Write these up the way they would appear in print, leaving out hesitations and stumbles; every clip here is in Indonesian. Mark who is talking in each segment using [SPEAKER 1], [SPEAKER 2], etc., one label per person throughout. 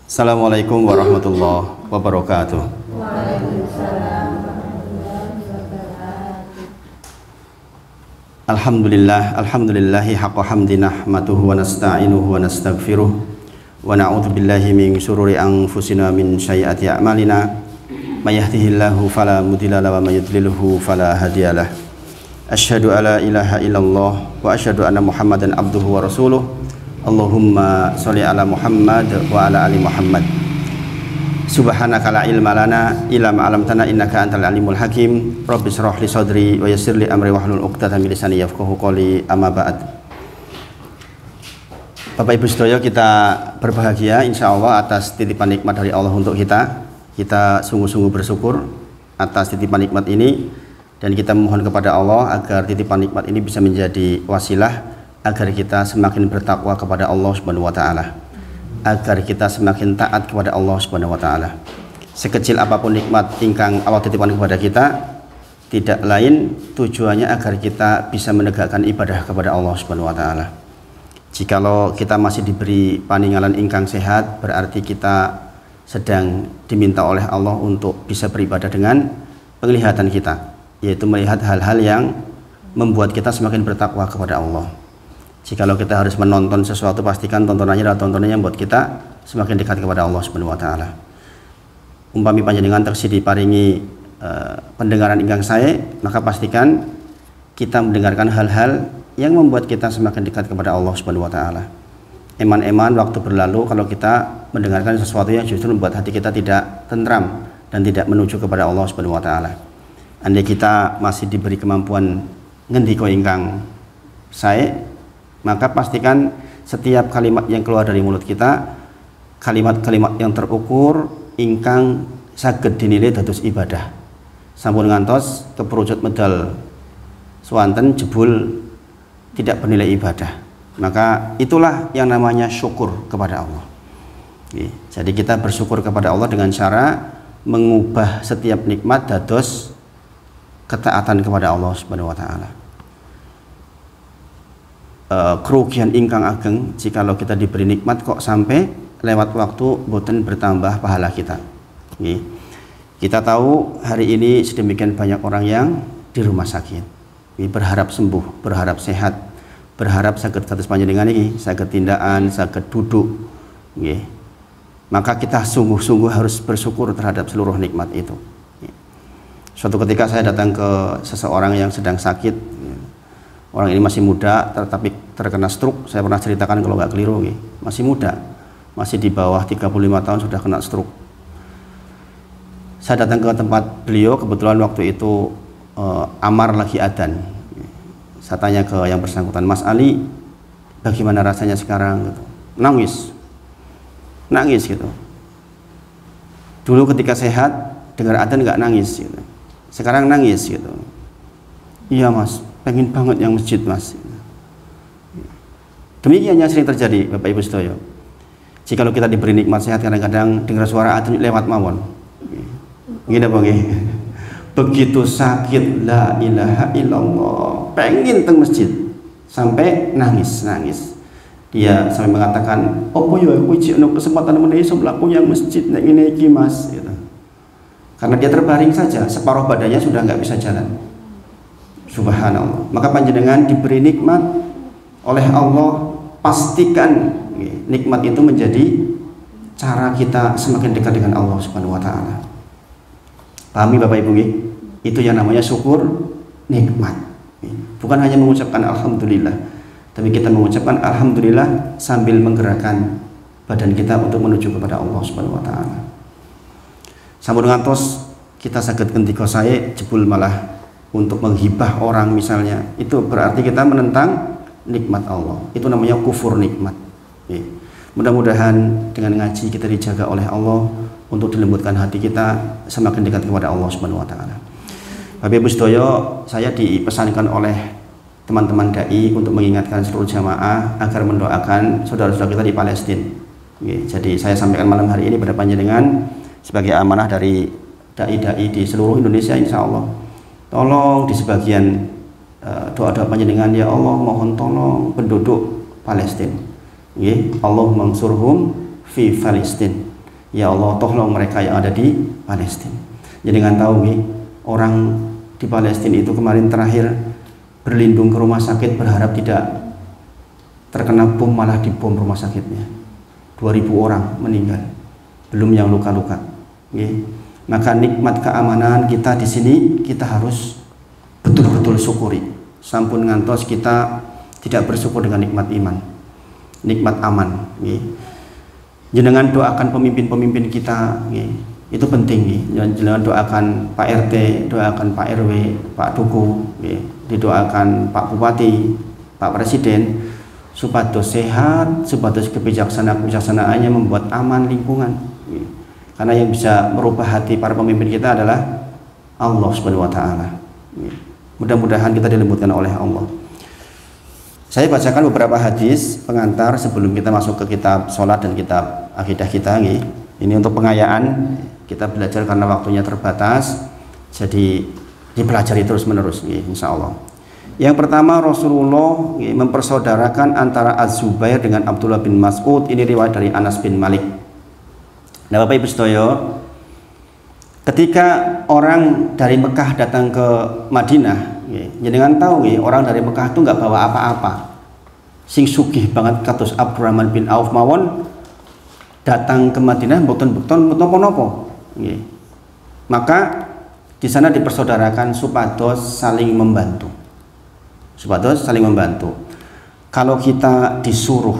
[SPEAKER 1] Assalamualaikum warahmatullahi wabarakatuh.
[SPEAKER 2] Waalaikumsalam warahmatullahi wabarakatuh.
[SPEAKER 1] Alhamdulillahi haqqa hamdi nahmaduhu wa nasta'inuhu wa nastaghfiruh wa na'udzu billahi min syururi anfusina min sayyiati a'malina may yahdihillahu fala mudilla lahu wa may yudlilhu fala hadiyalah. Asyhadu alla ilaha illallah wa asyhadu anna Muhammadan abduhu wa rasuluh. Allahumma sholli ala Muhammad wa ala ali Muhammad. Subhanaka la ilma lana illa ma 'allamtana innaka antal alimul hakim. Rabbi shrah li sadri wa yassir li amri wahlul 'uqdatam min lisani yafqahu qawli. Amma ba'd. Bapak Ibu sedaya, kita berbahagia insyaallah atas titipan nikmat dari Allah untuk kita. Kita sungguh-sungguh bersyukur atas titipan nikmat ini dan kita memohon kepada Allah agar titipan nikmat ini bisa menjadi wasilah agar kita semakin bertakwa kepada Allah Subhanahu wa taala, agar kita semakin taat kepada Allah Subhanahu wa taala. Sekecil apapun nikmat ingkang Allah titipkan kepada kita, tidak lain tujuannya agar kita bisa menegakkan ibadah kepada Allah Subhanahu wa taala. Jikalau kita masih diberi paninggalan ingkang sehat, berarti kita sedang diminta oleh Allah untuk bisa beribadah dengan penglihatan kita, yaitu melihat hal-hal yang membuat kita semakin bertakwa kepada Allah. Jikalau kita harus menonton sesuatu, pastikan tontonannya adalah tontonan yang membuat kita semakin dekat kepada Allah Subhanahu wa taala. Umpami panjenengan taksih diparingi pendengaran ingkang sae, maka pastikan kita mendengarkan hal-hal yang membuat kita semakin dekat kepada Allah Subhanahu wa taala. Eman-eman waktu berlalu kalau kita mendengarkan sesuatu yang justru membuat hati kita tidak tentram dan tidak menuju kepada Allah Subhanahu wa taala. Andai kita masih diberi kemampuan ngendika ingkang sae, maka pastikan setiap kalimat yang keluar dari mulut kita, kalimat-kalimat yang terukur ingkang saged dinilai dados ibadah. Sampun ngantos keperucut medal swanten jebul tidak bernilai ibadah. Maka itulah yang namanya syukur kepada Allah. Jadi kita bersyukur kepada Allah dengan cara mengubah setiap nikmat dados ketaatan kepada Allah Subhanahu wa taala. Kerugian ingkang ageng jikalau kita diberi nikmat kok sampai lewat waktu boten bertambah pahala kita. Kita tahu hari ini sedemikian banyak orang yang di rumah sakit, berharap sembuh, berharap sehat, berharap saged kados panjenengan iki, saged tindakan, saged duduk. Maka kita sungguh-sungguh harus bersyukur terhadap seluruh nikmat itu. Suatu ketika saya datang ke seseorang yang sedang sakit. Orang ini masih muda tetapi terkena stroke. Saya pernah ceritakan kalau nggak keliru, masih muda, masih di bawah 35 tahun sudah kena stroke. Saya datang ke tempat beliau, kebetulan waktu itu amar lagi adzan. Saya tanya ke yang bersangkutan, Mas Ali, bagaimana rasanya sekarang? Gitu. Nangis gitu. Dulu ketika sehat dengar adzan nggak nangis, gitu. Sekarang nangis gitu. Iya Mas, pengen banget yang masjid Mas. Demikian yang sering terjadi Bapak Ibu sedaya. Jikalau kita diberi nikmat sehat, kadang-kadang dengar suara adzan lewat mawon. Gini apa nggih? Begitu sakit la ilaha illallah, pengen teng masjid sampai nangis. Dia sampai mengatakan, "Opo yo aku iki ono kesempatan menawi iso mlaku yang masjid nek ngene iki Mas." Gitu. Karena dia terbaring saja, separuh badannya sudah nggak bisa jalan. Subhanallah. Maka panjenengan diberi nikmat oleh Allah, pastikan nikmat itu menjadi cara kita semakin dekat dengan Allah Subhanahu wa taala. Pahami Bapak Ibu? Itu yang namanya syukur nikmat. Bukan hanya mengucapkan alhamdulillah, tapi kita mengucapkan alhamdulillah sambil menggerakkan badan kita untuk menuju kepada Allah Subhanahu wa taala. Sampun ngantos kita saged ngendika sae jebul malah untuk menghibah orang misalnya, itu berarti kita menentang nikmat Allah. Itu namanya kufur nikmat. Mudah-mudahan dengan ngaji kita dijaga oleh Allah untuk dilembutkan hati kita semakin dekat kepada Allah Subhanahu wa taala. Bapak Ibu sedaya, saya dipesankan oleh teman-teman dai untuk mengingatkan seluruh jamaah agar mendoakan saudara-saudara kita di Palestina. Jadi saya sampaikan malam hari ini pada panjenengan sebagai amanah dari dai-dai di seluruh Indonesia, insya Allah. Tolong di sebagian doa-doa panjenengan, ya Allah mohon tolong penduduk Palestina Allahumma mansurhum fi Palestin. Ya Allah, tolong mereka yang ada di Palestina. Jadi dengan tahu orang di Palestina itu kemarin terakhir berlindung ke rumah sakit berharap tidak terkena bom, malah dibom rumah sakitnya. 2000 orang meninggal, belum yang luka-luka. Maka nikmat keamanan kita di sini kita harus betul-betul syukuri. Sampun ngantos kita tidak bersyukur dengan nikmat iman, nikmat aman. Jenengan doakan pemimpin-pemimpin kita, itu penting. Jenengan doakan Pak RT, doakan Pak RW, Pak Duku, didoakan Pak Bupati, Pak Presiden, supados sehat, supados kebijaksanaannya membuat aman lingkungan. Karena yang bisa merubah hati para pemimpin kita adalah Allah Subhanahu wa taala. Mudah-mudahan kita dilembutkan oleh Allah. Saya bacakan beberapa hadis pengantar sebelum kita masuk ke kitab sholat dan kitab akidah kita. Ini untuk pengayaan, kita belajar karena waktunya terbatas, jadi dipelajari terus-menerus, insya Allah. Yang pertama, Rasulullah mempersaudarakan antara Az-Zubair dengan Abdullah bin Mas'ud. Ini riwayat dari Anas bin Malik. Nah, Bapak Ibu sedaya, ketika orang dari Mekah datang ke Madinah, jangan tahu orang dari Mekah itu nggak bawa apa-apa. Sing sugih banget kados Abdurrahman bin Auf mawon datang ke Madinah mboten-mboten nopo-nopo. Maka di sana dipersaudarakan supados saling membantu. Supados saling membantu. Kalau kita disuruh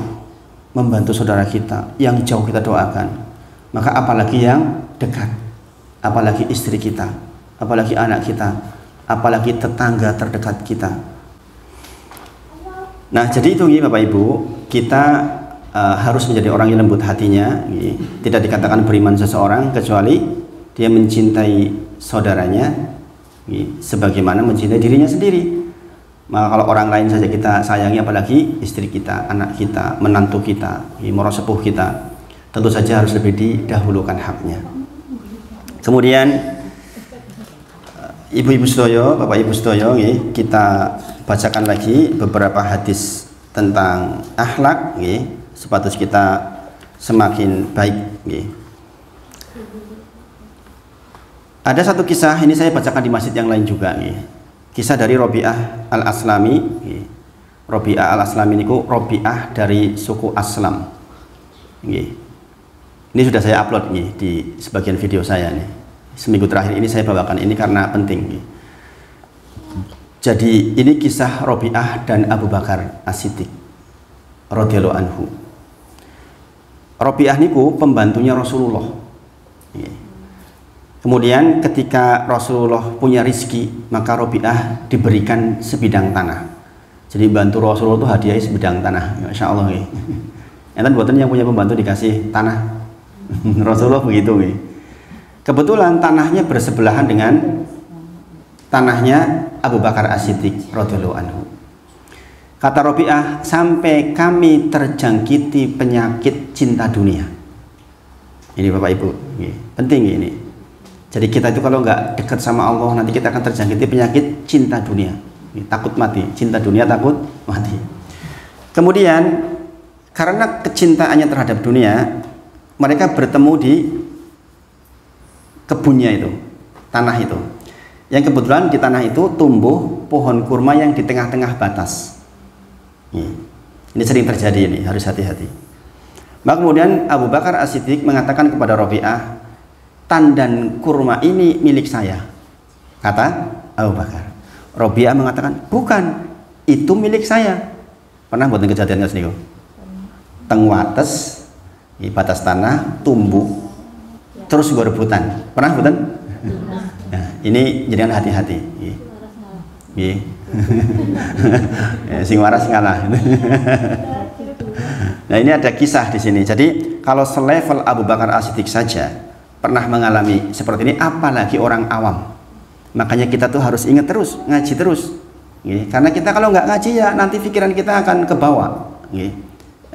[SPEAKER 1] membantu saudara kita yang jauh, kita doakan. Maka apalagi yang dekat, apalagi istri kita, apalagi anak kita, apalagi tetangga terdekat kita. Nah, jadi itu Bapak Ibu, kita harus menjadi orang yang lembut hatinya. Tidak dikatakan beriman seseorang kecuali dia mencintai saudaranya sebagaimana mencintai dirinya sendiri. Maka kalau orang lain saja kita sayangi, apalagi istri kita, anak kita, menantu kita, moro sepuh kita, tentu saja harus lebih didahulukan haknya. Kemudian ibu-ibu sedaya, bapak ibu sedaya, kita bacakan lagi beberapa hadis tentang akhlak, supaya kita semakin baik. Ada satu kisah, ini saya bacakan di masjid yang lain juga. Kisah dari Robi'ah al-Aslami. Robi'ah al-Aslami ini Robi'ah dari suku Aslam. Ini sudah saya upload di sebagian video saya nih. Seminggu terakhir ini saya bawakan ini karena penting. Jadi ini kisah Robi'ah dan Abu Bakar As-Siddiq radhiyallahu anhu. Robi'ah niku pembantunya Rasulullah. Kemudian ketika Rasulullah punya rizki, maka Robi'ah diberikan sebidang tanah. Jadi bantu Rasulullah itu hadiah sebidang tanah. Masya Allah. Enten buatan yang punya pembantu dikasih tanah. Rasulullah begitu. Kebetulan tanahnya bersebelahan dengan tanahnya Abu Bakar As-Siddiq radhiyallahu anhu. Kata Robi'ah, sampai kami terjangkiti penyakit cinta dunia. Ini Bapak Ibu, penting ini. Jadi kita itu kalau nggak dekat sama Allah, nanti kita akan terjangkiti penyakit cinta dunia. Takut mati, cinta dunia takut mati. Kemudian karena kecintaannya terhadap dunia, mereka bertemu di kebunnya itu, tanah itu. Yang kebetulan di tanah itu tumbuh pohon kurma yang di tengah-tengah batas. Ini sering terjadi, ini harus hati-hati. Maka kemudian Abu Bakar As-Siddiq mengatakan kepada Robi'ah, tandan kurma ini milik saya. Kata Abu Bakar. Robi'ah mengatakan, bukan, itu milik saya. Pernah buat kejadian nggak sih? Teng wates, di batas tanah tumbuh, terus gue rebutan. Pernah rebutan? Nah, ini jangan hati-hati. Sing waras ngalah. Nah, ini ada kisah di sini. Jadi kalau selevel Abu Bakar As-Siddiq saja pernah mengalami seperti ini, apalagi orang awam. Makanya kita tuh harus ingat terus, ngaji terus. Karena kita kalau nggak ngaji ya nanti pikiran kita akan ke bawah,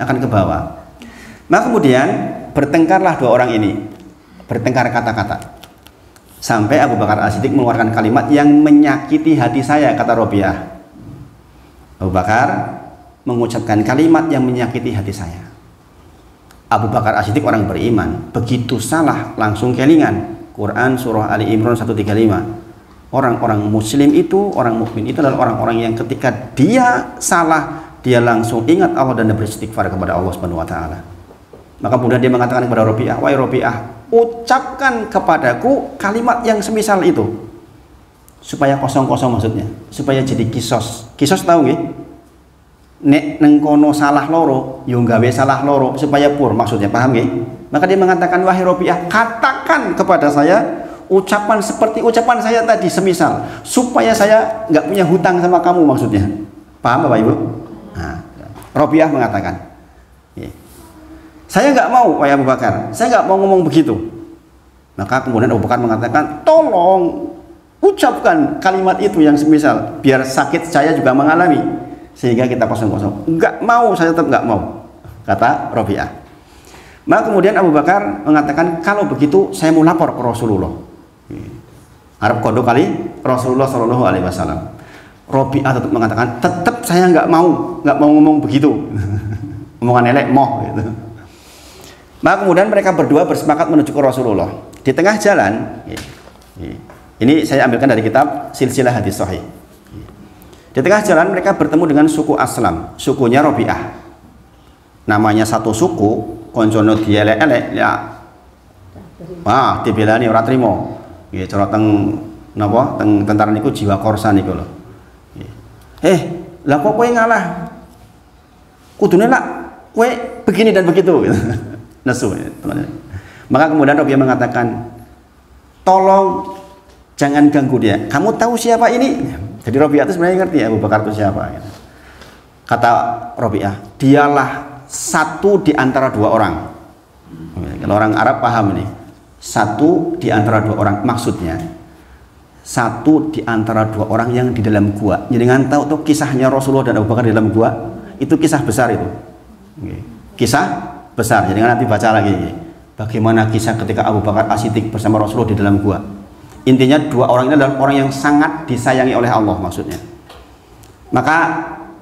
[SPEAKER 1] akan ke bawah. Maka kemudian bertengkarlah dua orang ini, bertengkar kata-kata. Sampai Abu Bakar As-Siddiq mengeluarkan kalimat yang menyakiti hati saya, kata Robi'ah. Abu Bakar mengucapkan kalimat yang menyakiti hati saya. Abu Bakar As-Siddiq orang beriman, begitu salah langsung kelingan. Quran surah Ali Imran 135. Orang-orang muslim itu, orang mukmin itu adalah orang-orang yang ketika dia salah, dia langsung ingat Allah dan beristighfar kepada Allah Subhanahu wa taala. Maka kemudian dia mengatakan kepada Rabi'ah, "Wahai Rabi'ah, ucapkan kepadaku kalimat yang semisal itu." Supaya kosong-kosong maksudnya, supaya jadi kisos. Kisos tahu nggih? Nek nengkono salah loro, yo gawe salah loro supaya pur, maksudnya paham nggih? Maka dia mengatakan, "Wahai Rabi'ah, katakan kepada saya ucapan seperti ucapan saya tadi semisal, supaya saya nggak punya hutang sama kamu," maksudnya. Paham Bapak Ibu? Nah, Rabi'ah mengatakan, "Saya nggak mau, wahai Abu Bakar, saya nggak mau ngomong begitu." Maka kemudian Abu Bakar mengatakan, "Tolong ucapkan kalimat itu yang semisal, biar sakit saya juga mengalami, sehingga kita kosong-kosong." "Nggak mau, saya tetap nggak mau," kata Rabi'ah. Maka kemudian Abu Bakar mengatakan, "Kalau begitu saya mau lapor ke Rasulullah." Arab kondo kali Rasulullah Shallallahu Alaihi Wasallam. Rabi'ah tetap mengatakan, "Tetap saya nggak mau ngomong begitu." Omongan elek moh gitu. Maka kemudian mereka berdua bersepakat menuju ke Rasulullah. Di tengah jalan, ini saya ambilkan dari kitab Silsilah Hadis Sahih. Di tengah jalan mereka bertemu dengan suku Aslam, sukunya Rabi'ah. Namanya satu suku, koncono dielek-elek ya. Wah, dibelani ora trimo. Nggih, cara teng napa? Teng tentara niku jiwa korsa niku lho. Lah kok kowe ngalah? Kudune lah kowe begini dan begitu. Nesu. Maka kemudian Rabi'ah mengatakan, "Tolong jangan ganggu dia. Kamu tahu siapa ini?" Jadi Rabi'ah itu sebenarnya ngerti Abu Bakar itu siapa. Kata Rabi'ah, "Dialah satu di antara dua orang." Kalau orang Arab paham ini. Satu di antara dua orang, maksudnya satu di antara dua orang yang di dalam gua. Jadi dengan tahu tuh kisahnya Rasulullah dan Abu Bakar di dalam gua, itu kisah besar itu. Kisah besar. Jadi nanti baca lagi. Bagaimana kisah ketika Abu Bakar As-Siddiq bersama Rasulullah di dalam gua. Intinya dua orang ini adalah orang yang sangat disayangi oleh Allah maksudnya. Maka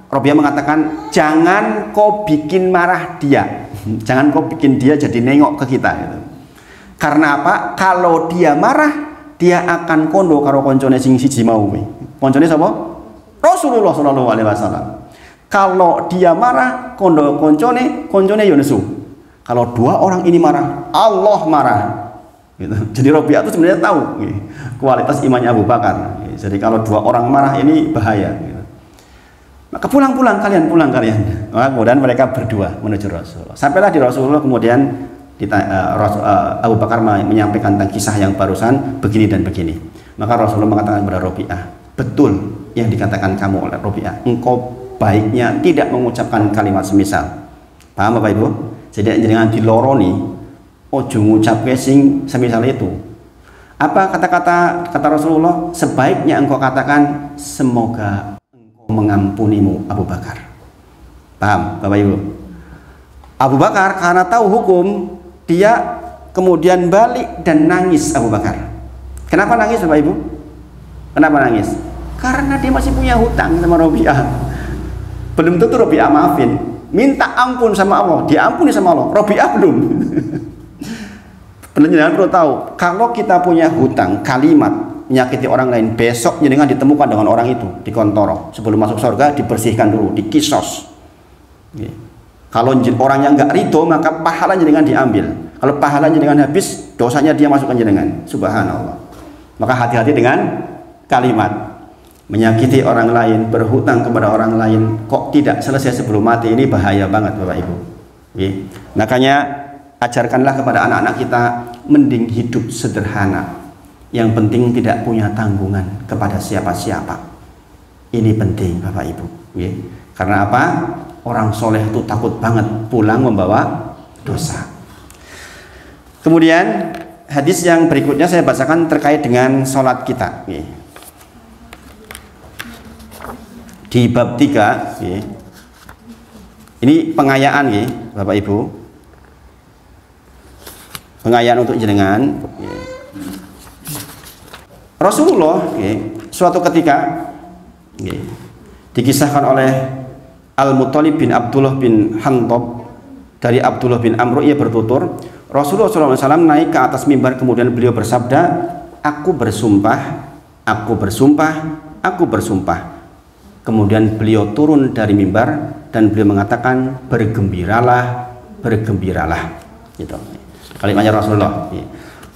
[SPEAKER 1] Rabi'ah mengatakan, "Jangan kau bikin marah dia. Jangan kau bikin dia jadi nengok ke kita." Gitu. Karena apa? Kalau dia marah, dia akan kondo karo koncone sing siji mau. Koncone sapa? Rasulullah Shallallahu Alaihi Wasallam. Kalau dia marah, kondo koncone yo nesu. Kalau dua orang ini marah, Allah marah. Gitu. Jadi Rabi'ah itu sebenarnya tahu kualitas imannya Abu Bakar. Jadi kalau dua orang marah ini bahaya. Maka pulang kalian. Maka kemudian mereka berdua menuju Rasulullah. Sampailah di Rasulullah, kemudian Abu Bakar menyampaikan tentang kisah yang barusan begini dan begini. Maka Rasulullah mengatakan kepada Rabi'ah, "Betul yang dikatakan kamu oleh Rabi'ah. Engkau baiknya tidak mengucapkan kalimat semisal." Paham Bapak Ibu? Jadi jangan diloroni, ojo ngucapke sing semisal itu. Apa kata Rasulullah? Sebaiknya engkau katakan, "Semoga engkau mengampunimu Abu Bakar." Paham Bapak Ibu? Abu Bakar karena tahu hukum, dia kemudian balik dan nangis Abu Bakar. Kenapa nangis Bapak Ibu? Kenapa nangis? Karena dia masih punya hutang sama Rabi'ah. Belum tentu Rabi'ah maafin. Minta ampun sama Allah, diampuni sama Allah. Rabi'ah belum. Penjenengan perlu tahu, kalau kita punya hutang kalimat menyakiti orang lain, besok jenengan ditemukan dengan orang itu di kontoro. Sebelum masuk surga dibersihkan dulu, dikisos. Kalau orang yang nggak ridho, maka pahala jenengan diambil. Kalau pahala jenengan habis, dosanya dia masukkan jenengan. Subhanallah. Maka hati-hati dengan kalimat. Menyakiti orang lain, berhutang kepada orang lain, kok tidak selesai sebelum mati, ini bahaya banget Bapak Ibu. Makanya ajarkanlah kepada anak-anak kita, mending hidup sederhana. Yang penting tidak punya tanggungan kepada siapa-siapa. Ini penting Bapak Ibu. Karena apa? Orang soleh itu takut banget pulang membawa dosa. Kemudian hadis yang berikutnya saya bacakan terkait dengan sholat kita. Di bab 3, ini pengayaan Bapak Ibu. Pengayaan untuk jenengan. Rasulullah suatu ketika dikisahkan oleh Al-Muttalib bin Abdullah bin Hantab dari Abdullah bin Amr, ia bertutur, Rasulullah SAW naik ke atas mimbar, kemudian beliau bersabda, aku bersumpah, aku bersumpah, aku bersumpah. Kemudian beliau turun dari mimbar dan beliau mengatakan, bergembiralah, bergembiralah. Gitu. Kalimatnya Rasulullah.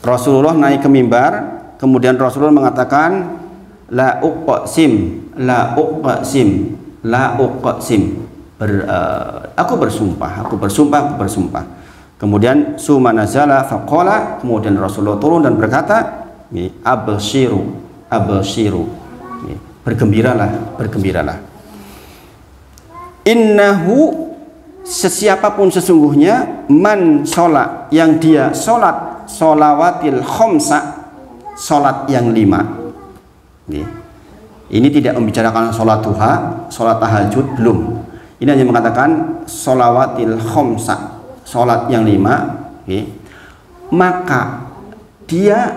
[SPEAKER 1] Rasulullah naik ke mimbar, kemudian Rasulullah mengatakan, la uqsim, la uqsim, la uqsim. Aku bersumpah, aku bersumpah, aku bersumpah. Kemudian summa nazala faqala, kemudian Rasulullah turun dan berkata, abshiru, abshiru, bergembiralah, bergembiralah. Innahu, sesiapapun sesungguhnya, man sholat, yang dia sholat sholawatil khomsa, sholat yang 5. Ini tidak membicarakan sholat duha, sholat tahajud, belum. Ini hanya mengatakan sholawatil khomsa, sholat yang 5. Maka dia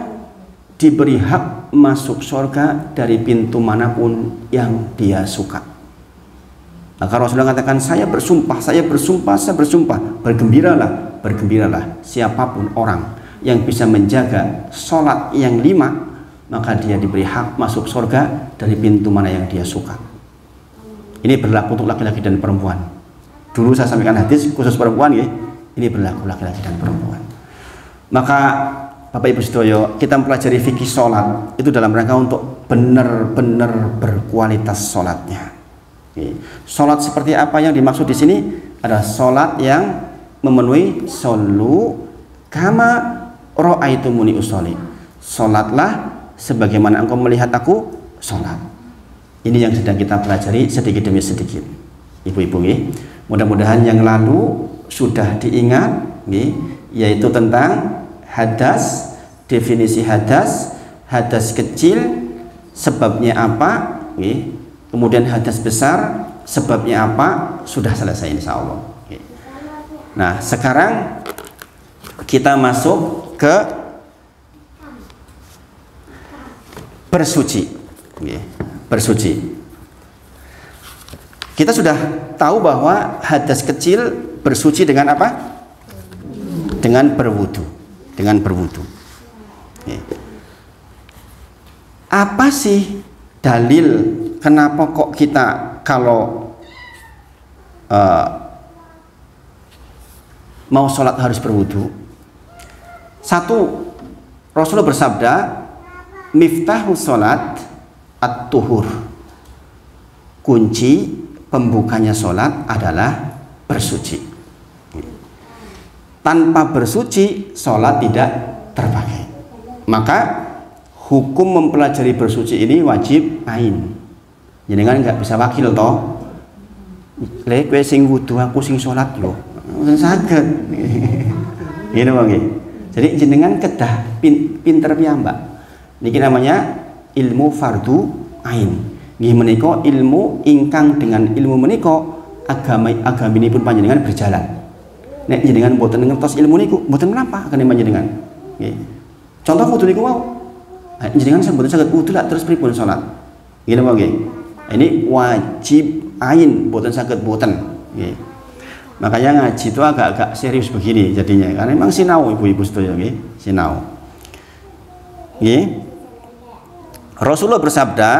[SPEAKER 1] diberi hak masuk surga dari pintu manapun yang dia suka. Maka Rasulullah katakan, saya bersumpah, saya bersumpah, saya bersumpah, bergembiralah, bergembiralah. Siapapun orang yang bisa menjaga sholat yang 5, maka dia diberi hak masuk surga dari pintu mana yang dia suka. Ini berlaku untuk laki-laki dan perempuan. Dulu saya sampaikan hadis khusus perempuan, ya. Ini berlaku laki-laki dan perempuan. Maka Bapak Ibu Sedoyo, kita mempelajari fikih sholat itu dalam rangka untuk benar-benar berkualitas sholatnya. Sholat seperti apa yang dimaksud di sini? Ada sholat yang memenuhi shollu kama ra'aitumuni usolli. Sholatlah sebagaimana engkau melihat aku sholat. Ini yang sedang kita pelajari sedikit demi sedikit, ibu-ibu. Mudah-mudahan yang lalu sudah diingat, yaitu tentang hadas, definisi hadas, hadas kecil sebabnya apa, kemudian hadas besar sebabnya apa, sudah selesai insya Allah. Nah, sekarang kita masuk ke bersuci. Bersuci. Kita sudah tahu bahwa hadas kecil bersuci dengan apa? Dengan berwudu. Dengan berwudu. Apa sih dalil kenapa kok kita kalau mau sholat harus berwudu? Satu, Rasulullah bersabda, miftahu sholat at-tuhur, kunci pembukanya sholat adalah bersuci. Tanpa bersuci sholat tidak terpakai. Maka hukum mempelajari bersuci ini wajib ain. Jadi kan nggak bisa wakil toh. Lek kowe sing wudu aku sing sholat yo, saged. Gitu Bang. Jadi jenengan kedah pinter piyambak. Niki namanya ilmu fardu ain. Nggih menika ilmu ingkang dengan ilmu menika agaminipun panjenengan berjalan. Nek jenengan mboten ngertos ilmu niku, mboten menapa kene panjenengan. Nggih. Contoh wudu niku wau. Jenengan mboten saged wudu lak terus pripun salat. Ngene wae nggih. Ini wajib ain, mboten saged mboten. Nggih. Makanya ngaji itu agak-agak serius begini jadinya. Karena memang sinau ibu-ibu sedaya nggih, sinau. Nggih. Rasulullah bersabda,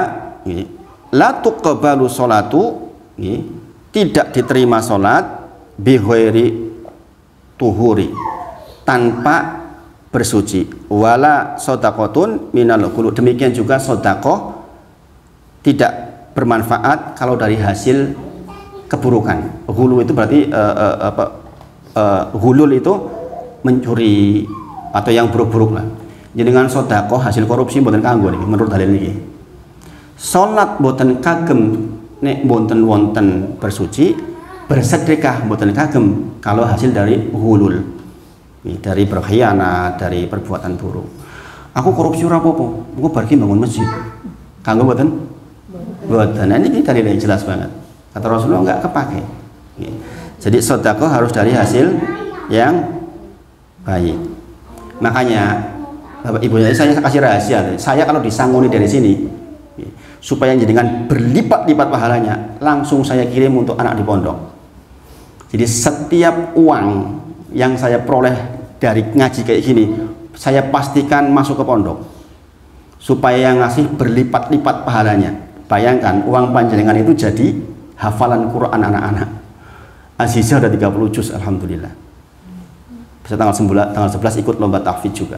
[SPEAKER 1] la tuqbalu sholatu, tidak diterima sholat bi ghairi tuhuri, tanpa bersuci, wala sodakotun minal gulu, demikian juga sodakoh tidak bermanfaat kalau dari hasil keburukan. Gulu itu berarti gulul itu mencuri atau yang buruk-buruk lah. Jadi dengan sodakoh hasil korupsi mboten kanggo niki menurut dalil niki. Salat mboten kagem nek mboten wonten bersuci, bersedekah mboten kagem kalau hasil dari hulul, dari berkhianat, dari perbuatan buruk. Aku korupsi ora apa-apa, engko bar ki bangun masjid. Kanggo mboten? Mboten. Nah, ini dalilnya jelas banget. Kata Rasulullah enggak kepake. Jadi sedekah harus dari hasil yang baik. Makanya Bapak Ibu, saya kasih rahasia. Saya kalau disangoni dari sini supaya jenengan berlipat-lipat pahalanya, langsung saya kirim untuk anak di pondok. Jadi setiap uang yang saya peroleh dari ngaji kayak gini, saya pastikan masuk ke pondok supaya yang ngasih berlipat-lipat pahalanya. Bayangkan uang panjenengan itu jadi hafalan Quran anak-anak. Azizah udah 30 juz, alhamdulillah. Bisa tanggal 11 ikut lomba tahfidz juga.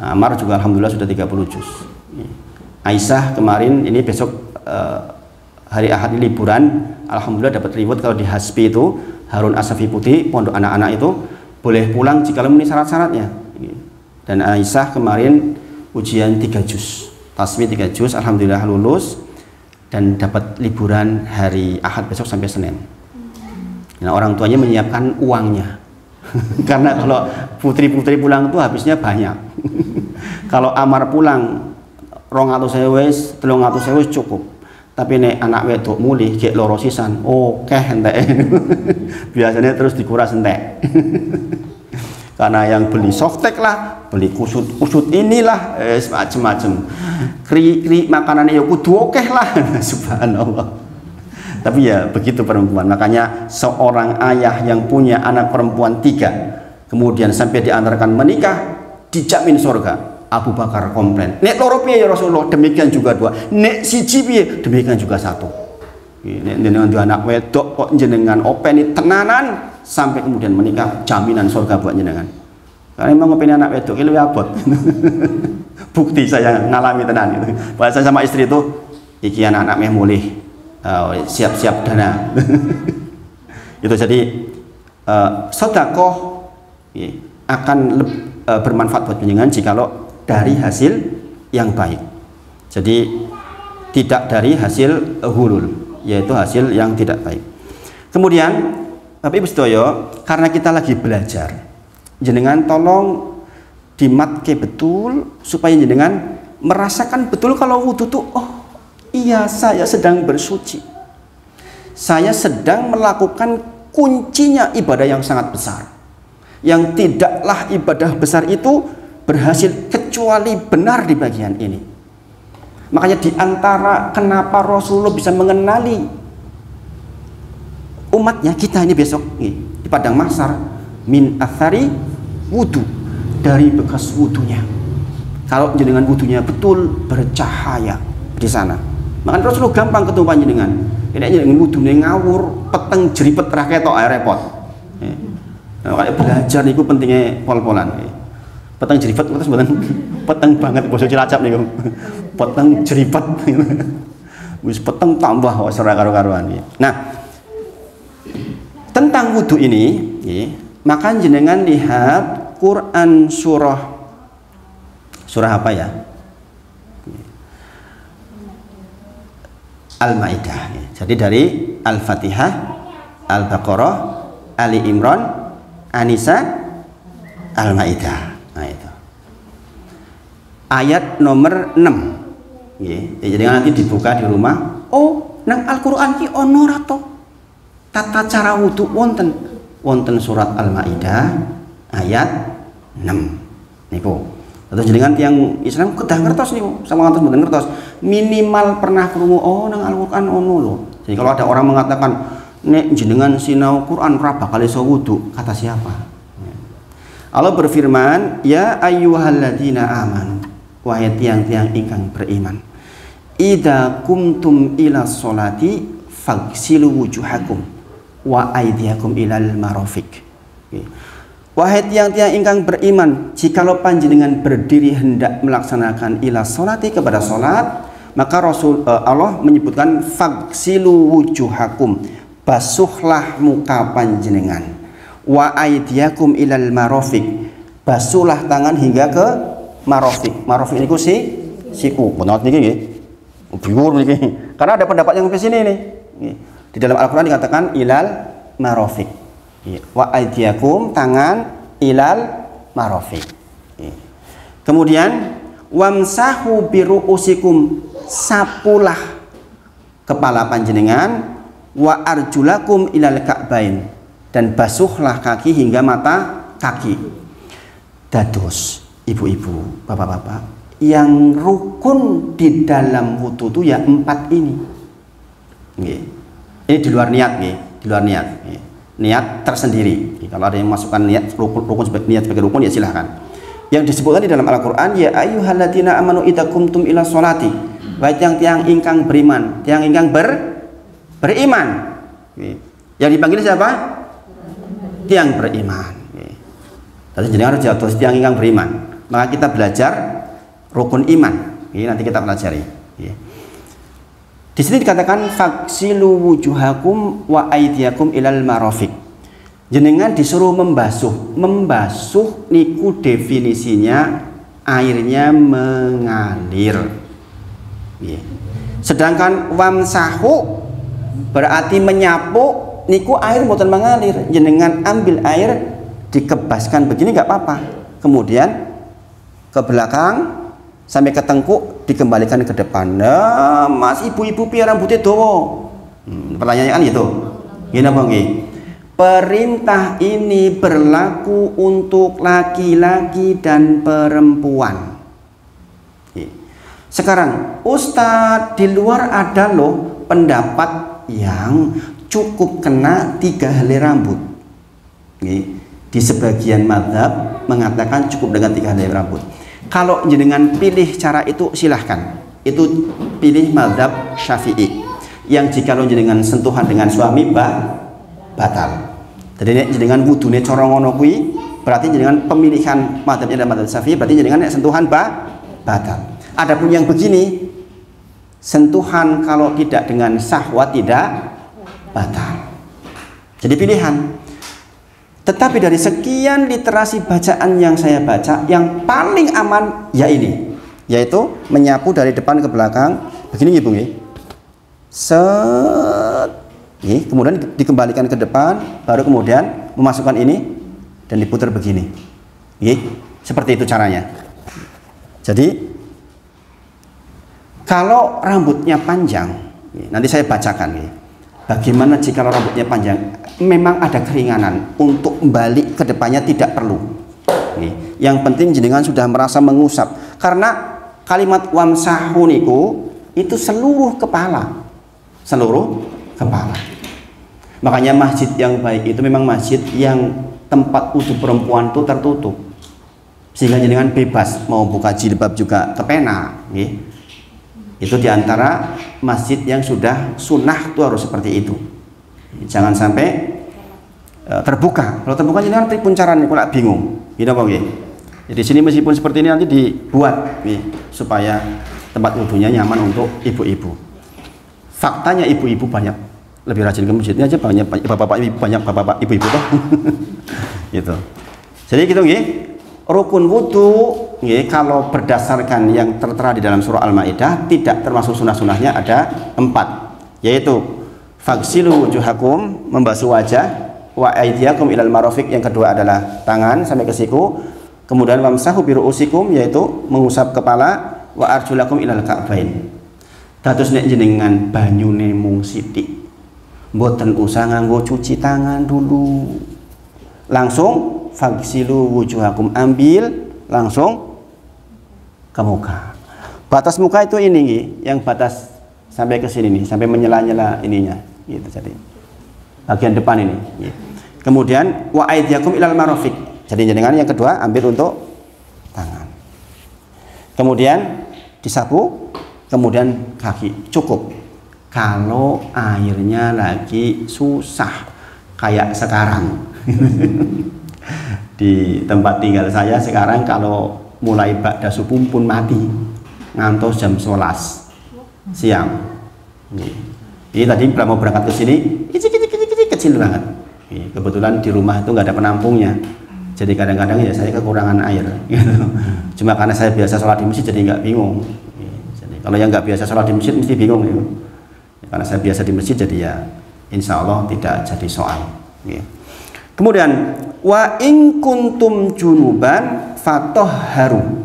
[SPEAKER 1] Amar juga alhamdulillah sudah 30 juz. Aisyah kemarin, ini besok hari Ahad ini liburan, alhamdulillah dapat reward. Kalau di Hasbi itu Harun Asafi Putih, pondok anak-anak itu boleh pulang jika memenuhi syarat-syaratnya. Dan Aisyah kemarin ujian 3 juz, tasmi 3 juz, alhamdulillah lulus dan dapat liburan hari Ahad besok sampai Senin. Nah, orang tuanya menyiapkan uangnya karena kalau putri-putri pulang itu habisnya banyak. Kalau Amar pulang 200.000 300.000 cukup. Tapi nek anak wedok mulih gek loro sisan, oke entek. Biasanya terus dikuras entek. Karena yang beli softtek lah, beli kusut inilah, macam-macam. Kri makanan ya kudu oke lah. Subhanallah. Tapi ya begitu perempuan. Makanya seorang ayah yang punya anak perempuan 3, kemudian sampai diantarkan menikah, dijamin surga. Abu Bakar komplain, nek loro piye ya Rasulullah, demikian juga 2, nek siji piye, demikian juga 1. Nek jenengan dua anak wedok kok jenengan openi tenanan sampai kemudian menikah, jaminan surga buat jenengan. Karena memang openi anak wedok itu abot. Bukti saya ngalami tenan itu. Bahasa sama istri itu, iki anak-anak meh mulih, siap-siap dana. Itu jadi sedekah akan bermanfaat buat jenengan jikalau dari hasil yang baik. Jadi tidak dari hasil hulul, yaitu hasil yang tidak baik. Kemudian Bapak Ibu sedaya, karena kita lagi belajar, jenengan tolong dimatke betul supaya jenengan merasakan betul kalau wudhu tuh, oh iya saya sedang bersuci, saya sedang melakukan kuncinya ibadah yang sangat besar, yang tidaklah ibadah besar itu berhasil kecuali benar di bagian ini. Makanya diantara kenapa Rasulullah bisa mengenali umatnya, kita ini besok nih, di padang mahsyar, min athari wudu, dari bekas wudunya. Kalau jenengan wudunya betul bercahaya di sana, makanya Rasulullah gampang ketemu panjenengan. Ini jenengan wudunya ngawur, peteng jeripet raketok repot. Nah, belajar niku pentingnya pol-polan. Peteng jeripet terus peteng banget basa Cilacap niku. Peteng jeripet. Wis peteng tambah ora karo-karuan. Nah, tentang wudu ini, maka jenengan lihat Quran surah apa ya? Al-Maidah. Jadi dari Al-Fatihah, Al-Baqarah, Ali Imran, An-Nisa, Al-Maidah. Nah itu ayat nomor 6. Jadi nanti dibuka di rumah. Oh, nang Al-Quran ki ono rato tata cara wudu wonten surat Al-Maidah ayat 6 niku. Terus jenengan tiang Islam kedah ngertos niku, sama ngantos mboten ngertos, minimal pernah krungu oh nang Al-Quran ono lho. Jadi kalau ada orang mengatakan nek jenengan sinau Quran ora bakal iso wudu, kata siapa? Allah berfirman, ya ayyuhalladzina amanu, wahai tiang-tiang ingkang beriman, idza kumtum ila sholati faghsilu wujuhakum wa aydiyakum ilal marafiq. Wahai tiang-tiang ingkang beriman, jikalau panjenengan berdiri hendak melaksanakan ila sholati kepada sholat, maka Allah menyebutkan faghsilu wujuhakum, basuhlah muka panjenengan, wa aidiyakum ilal marafiq, basuhlah tangan hingga ke marafiq. Marafiq niku siku. Benar niki nggih. Biur niki. Karena ada pendapat yang ke sini nih. Di dalam Al-Qur'an dikatakan ilal marafiq. Wa aidiyakum, tangan, ilal marafiq. Kemudian wamsahu biruusikum, sapulah kepala panjenengan, wa arjulakum ilal ka'bain, dan basuhlah kaki hingga mata kaki. Dados ibu-ibu, bapak-bapak, yang rukun di dalam wudu itu ya 4 ini. Ini di luar niat, di luar niat. niat tersendiri. Kalau ada yang masukkan niat sebagai rukun ya silahkan. Yang disebutkan di dalam Al-Qur'an, ya ayyuhalladzina amanu idza qumtum ila sholati, wahai tiang ingkang beriman, tiang ingkang beriman. Yang dipanggil siapa? Tiang beriman. Jadi jenengan harus jatuh tiang ingkang beriman. Maka kita belajar rukun iman. Nanti kita pelajari. Di sini dikatakan faksilu wujuhakum wa aydiyakum ilal marafiq. Jenengan disuruh membasuh niku definisinya airnya mengalir. Sedangkan wamsahu berarti menyapu niku air mboten mengalir. Jenengan ambil air dikebaskan begini nggak apa-apa. Kemudian ke belakang sampai ke tengkuk dikembalikan ke depan. Nah, Mas ibu-ibu piye rambutnya dawa? Pertanyaannya kan gitu. Gini apa nggih? Perintah ini berlaku untuk laki-laki dan perempuan. Sekarang Ustadz, di luar ada loh pendapat yang cukup kena 3 helai rambut. Di sebagian mazhab mengatakan cukup dengan 3 helai rambut. Kalau jenengan pilih cara itu silahkan. Itu pilih mazhab Syafi'i. Yang jika jenengan sentuhan dengan suami batal. Jadi jenengan wudune cara ngono kuwi berarti jenengan pemilihan mazhabnya dan mazhab Syafi'i berarti jenengan sentuhan batal. Adapun yang begini, sentuhan kalau tidak dengan syahwat tidak batal. Jadi pilihan. Tetapi dari sekian literasi bacaan yang saya baca, yang paling aman ya ini, yaitu menyapu dari depan ke belakang begini Ibu nggih. Set. Kemudian dikembalikan ke depan, baru kemudian memasukkan ini dan diputar begini. Seperti itu caranya. Jadi kalau rambutnya panjang, nanti saya bacakan. Bagaimana jika rambutnya panjang? Memang ada keringanan untuk balik ke depannya tidak perlu. Yang penting jenengan sudah merasa mengusap. Karena kalimat wamsahu niku itu seluruh kepala. Makanya masjid yang baik itu memang masjid yang tempat wudhu perempuan itu tertutup. Sehingga jenengan bebas mau buka jilbab juga kepena. Itu diantara masjid yang sudah sunnah itu harus seperti itu. Jangan sampai terbuka. Kalau terbuka jenengan puncaran niku lak bingung. Gitu apa nggih? Jadi sini meskipun seperti ini nanti dibuat supaya tempat wudhunya nyaman untuk ibu-ibu. Faktanya ibu-ibu banyak lebih rajin ke masjidnya aja banyak bapak-bapak ibu-ibu toh. Gitu. Jadi gitu nggih. Rukun wudu kalau berdasarkan yang tertera di dalam surah Al-Maidah tidak termasuk sunah-sunahnya ada 4, yaitu faghsilu wujuhakum membasuh wajah, wa aydiyakum ilal marafiq yang kedua adalah tangan sampai ke siku, kemudian wamsahu bi ru'usikum yaitu mengusap kepala, wa arjulakum ilal ka'bain. Dados nek jenengan banyune mung sithik, mboten usah nganggo cuci tangan dulu. Langsung faghsilu wujuhakum, ambil langsung ke muka. Batas muka itu ini yang batas sampai ke sini nih, sampai menyela-nyela ininya gitu. Jadi bagian depan ini. Kemudian wa aydiyakum ilal marafiq. Jadi jenengan yang kedua ambil untuk tangan. Kemudian disapu, kemudian kaki. Cukup. Kalau airnya lagi susah kayak sekarang. Di tempat tinggal saya sekarang kalau mulai ba'da subuh pun mati, ngantos jam 11 siang. Jadi tadi mau berangkat ke sini kecil banget. Kebetulan di rumah itu nggak ada penampungnya, jadi kadang-kadang ya saya kekurangan air. Cuma karena saya biasa sholat di masjid jadi nggak bingung. Jadi kalau yang nggak biasa sholat di masjid mesti bingung. Karena saya biasa di masjid jadi ya insya Allah tidak jadi soal. Kemudian wa in kuntum junuban fatahharu.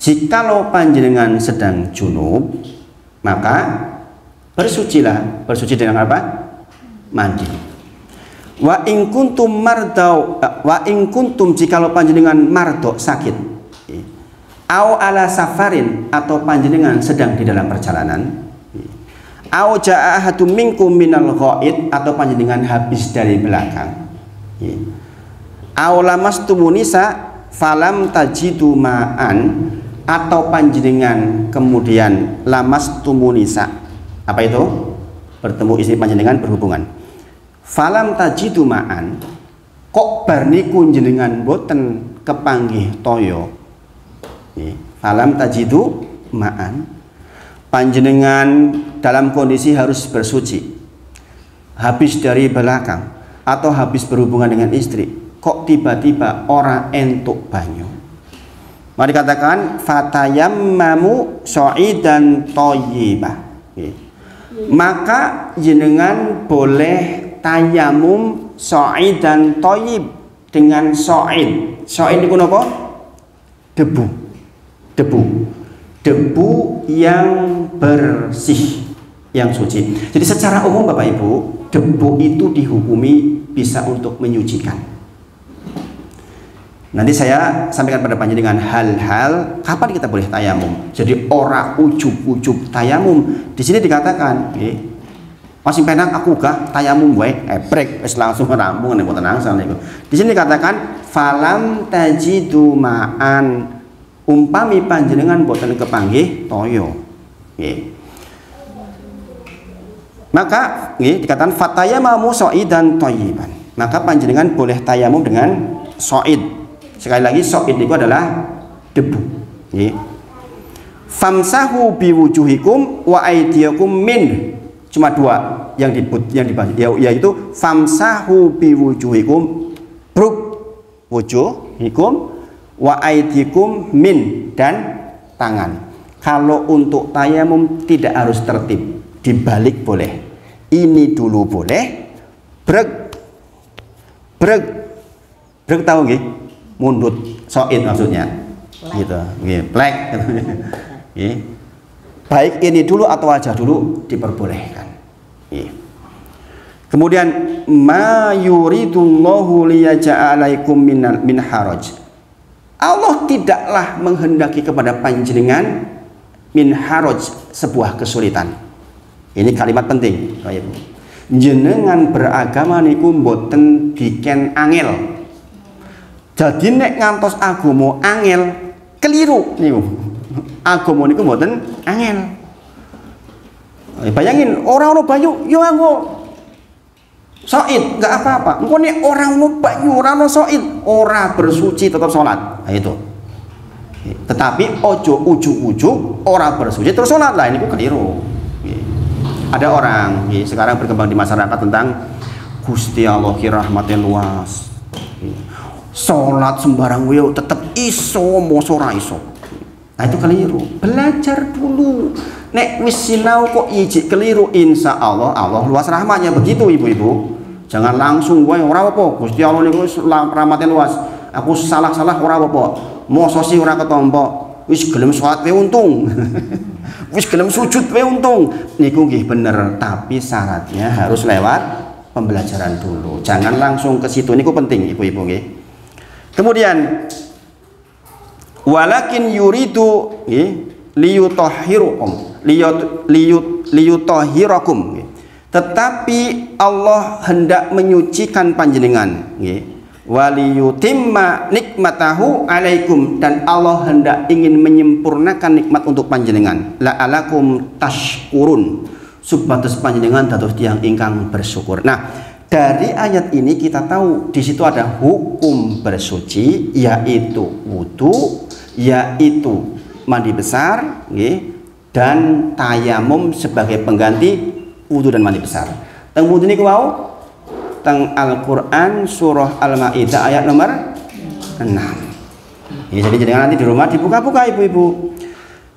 [SPEAKER 1] Jikalau panjenengan sedang junub, maka bersucilah. Bersuci dengan apa? Mandi. Wa in kuntum mardau, wa in kuntum jikalau panjenengan mardo sakit. Au ala safarin atau panjenengan sedang di dalam perjalanan. Au jaa ahadum minkum minal ghaid, atau panjenengan habis dari belakang. Au lamastumunisa falam tajidu ma'an, atau panjenengan kemudian lamastumunisa. Apa itu? Bertemu istri panjenengan, berhubungan. Falam tajidu ma'an, kok bar niku jenengan boten kepanggih toyo. Falam tajidu ma'an, panjenengan dalam kondisi harus bersuci, habis dari belakang atau habis berhubungan dengan istri, kok tiba-tiba ora entuk banyu. Mari katakan fatayammamu sha'idan thayyibah. Maka jenengan boleh tayamum sha'idan thayyib, dengan sha'id. Sha'id niku napa? Debu. Debu yang bersih, yang suci. Jadi secara umum Bapak Ibu, debu itu dihukumi bisa untuk menyucikan. Nanti saya sampaikan pada panjenengan hal-hal kapan kita boleh tayamum. Jadi ora ujub-ujub tayamum. Di sini dikatakan, masih penak aku gak tayamum wae, ebrek wis langsung rampung nek mboten angsal niku. Di sini dikatakan falam tajidu ma'an, umpami panjenengan boten kepanggih toyo. Maka dikatakan fatayamamu sha'idan thayyiban. Maka panjenengan boleh tayamum dengan sha'id. Sekali lagi sha'id itu adalah debu. Famsahu biwujuhikum wa aydiyakum min. Cuma dua yang dibahas, yaitu famsahu biwujuhikum, bruk wujuhikum, wa aydikum min, dan tangan. Kalau untuk tayamum tidak harus tertib, dibalik boleh. Ini dulu boleh, brek tahu nggih? Mundut, sha'id maksudnya. Gitu, plek. Baik ini dulu atau wajah dulu diperbolehkan. Kemudian ma yuridullahu liyaja'alaikum min haraj. Allah tidaklah menghendaki kepada panjenengan min haraj, sebuah kesulitan. Ini kalimat penting, jenengan beragama niku mboten bikin angel. Jadi nek ngantos agama angel, keliru niku. Agama niku mboten angel. Bayangin orang ono banyu yo nganggo sha'id, enggak apa-apa. Engko nek ora ono banyu, ora ono sha'id, ora bersuci tetap salat. Nah itu. Tetapi ojo ujug-ujug ora bersuci terus salat. Lah ini keliru. Ada orang sekarang berkembang di masyarakat tentang Gusti Allah ki rahmatnya luas. Salat sembarang wae tetep iso, mosok ora iso. Nah itu keliru. Belajar dulu. Nek wis sinau kok ijik keliru, insya Allah Allah luas rahmatnya. Begitu ibu-ibu. Jangan langsung wae ora apa. Gusti Allah niku rahmatnya luas. Aku salah-salah ora apa. Mosok sih ora ketompo. Wis gelem salat wae untung. Wis gelem sujud wae untung. Niku nggih bener, tapi syaratnya harus lewat pembelajaran dulu. Jangan langsung ke situ. Niku penting ibu-ibu nggih. Kemudian walakin yuridu liyutahhirukum liyutahhirakum, tetapi Allah hendak menyucikan panjenengan, waliyutimma nikmatahu alaikum, dan Allah hendak ingin menyempurnakan nikmat untuk panjenengan, la'alakum tashkurun, supados panjenengan dados tiyang ingkang bersyukur. Nah, dari ayat ini kita tahu di situ ada hukum bersuci, yaitu wudu, yaitu mandi besar, dan tayamum sebagai pengganti wudu dan mandi besar. Teng wudu niku wau teng Al-Qur'an surah Al-Maidah ayat nomor 6. Jadi jangan nanti di rumah dibuka-buka ibu-ibu.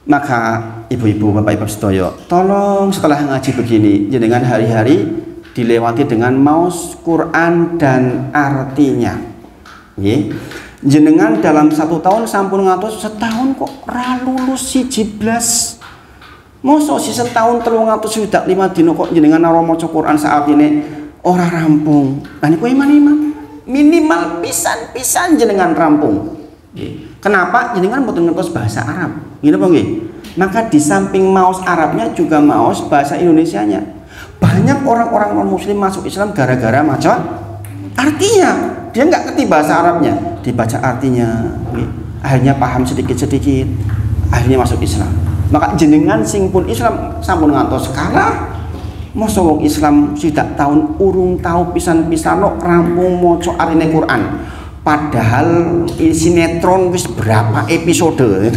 [SPEAKER 1] Maka ibu-ibu, bapak-ibu sedaya, tolong setelah ngaji begini jenengan hari-hari dilewati dengan maos Quran dan artinya. Jenengan dalam 1 tahun sampun ngatos setahun kok ra lulus 11. Mosok si setahun 305 dina kok jenengan ora maca Quran saat ini ora rampung. Lah niku iman-iman. Minimal pisan-pisan jenengan rampung. Kenapa? Jenengan mboten ngertos bahasa Arab. Ngene apa nggih? Maka di samping maos Arabnya juga maos bahasa Indonesianya. Banyak orang-orang non-muslim masuk Islam gara-gara maca artinya. Dia nggak ngerti bahasa Arabnya, dibaca artinya, akhirnya paham sedikit-sedikit, akhirnya masuk Islam. Maka jenengan sing pun Islam sampun ngantos kalah. Masa wong Islam sidak tahun urung tahu pisan-pisan rampung maca arine Quran. Padahal sinetron wis berapa episode.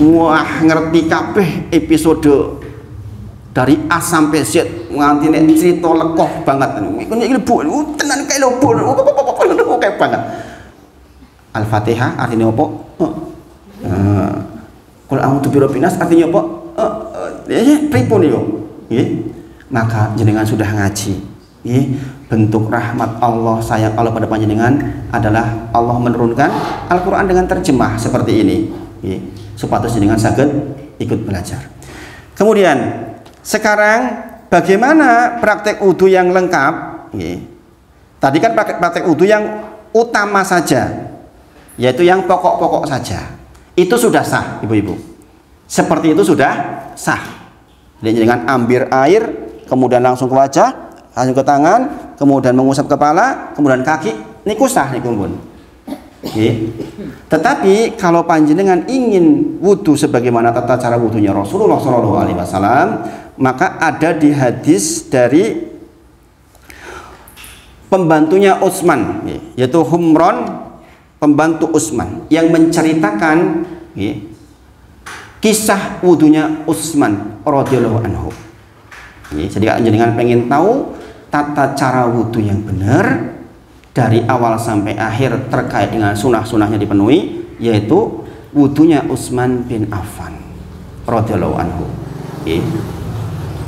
[SPEAKER 1] Wah, ngerti kabeh episode dari A sampai Z, nganti nek cerita lekoh banget. Iku nek Bu, tenan kae lho Bu. Kayak banget. Al-Fatihah artinya apa? Qul a'udzu birabbil nas artinya apa? Pripun yo? Nggih. Maka jenengan sudah ngaji. Nggih. Bentuk rahmat Allah, sayang Allah pada panjenengan adalah Allah menurunkan Al-Qur'an dengan terjemah seperti ini. Nggih. Supaya jenengan saged ikut belajar. Kemudian sekarang bagaimana praktek wudu yang lengkap? Tadi kan praktek wudu yang utama saja, yaitu yang pokok-pokok saja. Itu sudah sah, ibu-ibu. Seperti itu sudah sah. Jadi dengan ambil air, kemudian langsung ke wajah, langsung ke tangan, kemudian mengusap kepala, kemudian kaki, niku sah niku pun. Tetapi kalau panjenengan ingin wudu sebagaimana tata cara wudunya Rasulullah SAW, maka ada di hadis dari pembantunya Utsman, yaitu Humron, pembantu Utsman, yang menceritakan kisah wudunya Utsman radhiyallahu anhu. Jadi kalau jenengan pengen tahu tata cara wudu yang benar dari awal sampai akhir terkait dengan sunah-sunahnya dipenuhi, yaitu wudunya Utsman bin Affan radhiyallahu anhu.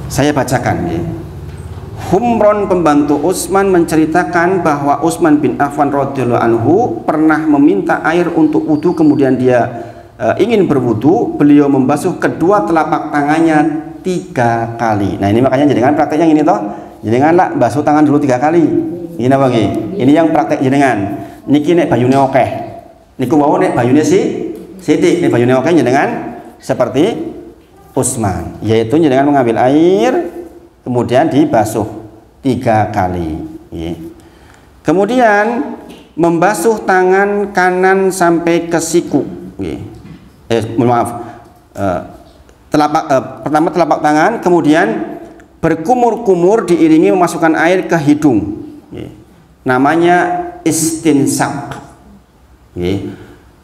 [SPEAKER 1] Saya bacakan. Humron, pembantu Utsman, menceritakan bahwa Utsman bin Affan radhiyallahu anhu pernah meminta air untuk wudu, kemudian dia ingin berwudu. Beliau membasuh kedua telapak tangannya 3 kali. Nah, ini makanya jenengan praktek yang ini toh, jenengan lah basuh tangan dulu 3 kali. Ini apa nggih? Ini yang praktek jenengan. Niki nek bayune akeh. Niku wau nek bayune sithik, nek bayune akeh jenengan seperti Utsman, yaitu jenengan mengambil air kemudian dibasuh 3 kali. Kemudian membasuh tangan kanan sampai ke siku. Pertama telapak tangan, kemudian berkumur-kumur diiringi memasukkan air ke hidung. Namanya istinsak.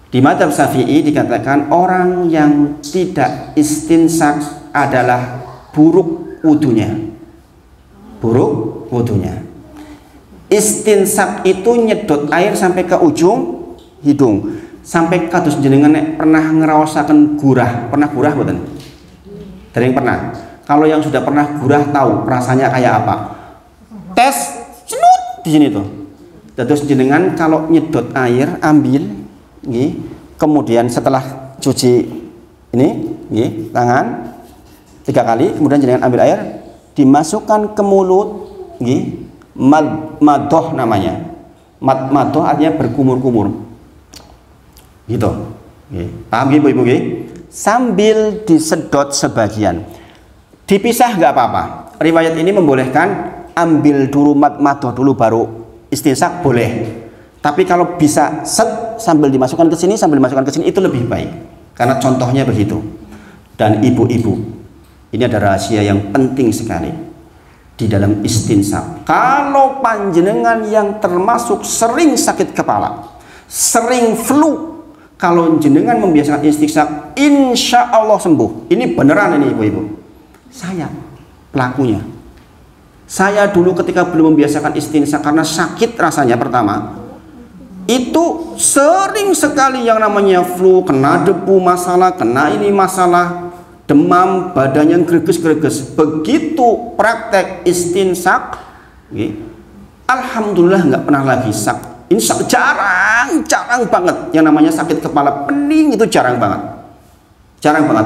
[SPEAKER 1] Di madzhab Syafi'i dikatakan orang yang tidak istinsak adalah buruk wudunya. Buruk wudunya. Istinsak itu nyedot air sampai ke ujung hidung. Sampai kados jenengan pernah ngerasakan gurah. Pernah gurah mboten? Dereng pernah. Kalau yang sudah pernah gurah tahu rasanya kayak apa. Tes cenut di sini tuh. Terus jenengan kalau nyedot air ambil, kemudian setelah cuci ini, tangan 3 kali, kemudian jenengan ambil air, dimasukkan ke mulut, madoh namanya. Madoh artinya berkumur-kumur, gitu. Paham ibu-ibu? Sambil disedot sebagian, dipisah nggak apa-apa. Riwayat ini membolehkan ambil dulu madoh dulu baru istinsak boleh. Tapi kalau bisa sambil dimasukkan ke sini, itu lebih baik. Karena contohnya begitu. Dan ibu-ibu, ini ada rahasia yang penting sekali di dalam istinsak. Kalau panjenengan yang termasuk sering sakit kepala, sering flu, kalau jenengan membiasakan istinsak, insya Allah sembuh. Ini beneran ini ibu-ibu. Saya pelakunya. Saya dulu ketika belum membiasakan istinsak karena sakit rasanya pertama, itu sering sekali yang namanya flu, kena debu masalah, kena ini masalah, demam, badan yang greges-greges. Begitu praktek istinsak, alhamdulillah nggak pernah lagi sak. Insya jarang banget yang namanya sakit kepala pening, itu jarang banget.